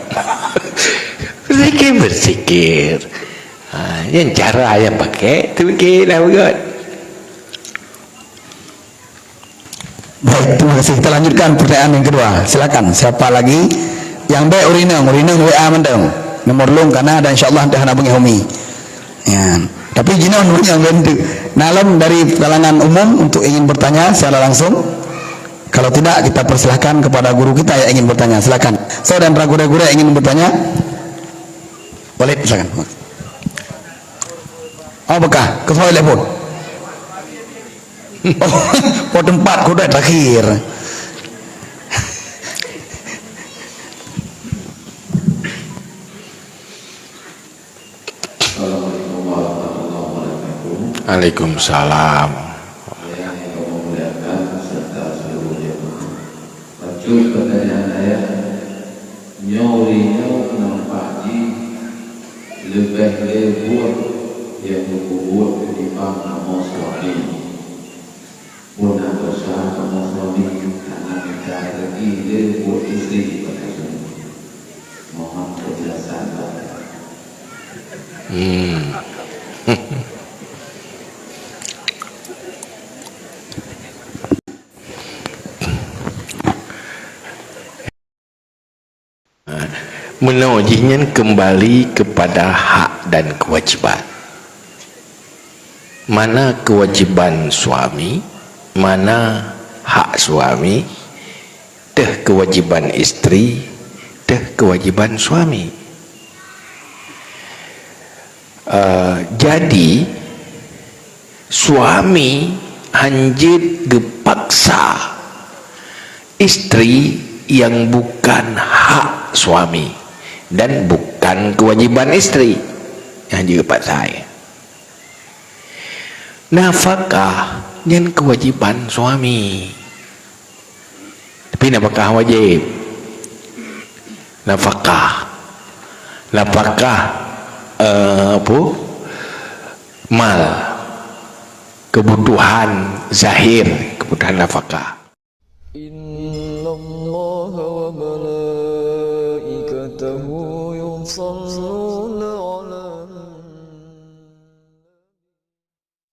Zikir berzikir. Yang cara yang pakai itu fikirlah begitu.
Baik, terima kasih. Kita lanjutkan pertanyaan yang kedua. Silakan. Siapa lagi yang baik urineng WA mendeng. Nomor long karena dan insyaallah dah nak bengi homi. Ya. Tapi jinak yang bentuk. Nalam dari kalangan umum untuk ingin bertanya secara langsung. Kalau tidak kita persilahkan kepada guru kita yang ingin bertanya. Silakan. Saya dan ragu-ragu yang ingin bertanya. Boleh silakan. Oh bekah, ke toilet pun. Oh tempat kuda terakhir.
Waalaikumsalam.
Pertanyaan saya, nyorinya nampaknya lebih lewat yang berbuat ketimbang nama suami. Pun dosa nama suami karena kita lagi lewat istri pada suami. Mohon kejelasan.
Menaujinya kembali kepada hak dan kewajiban. Mana kewajiban suami, mana hak suami, teh kewajiban istri, teh kewajiban suami. Jadi suami anjir gepaksa istri yang bukan hak suami dan bukan kewajiban istri yang juga pak saya. Nafkah yang kewajiban suami, tapi nafkah wajib. Nafkah mal, kebutuhan zahir, kebutuhan nafkah.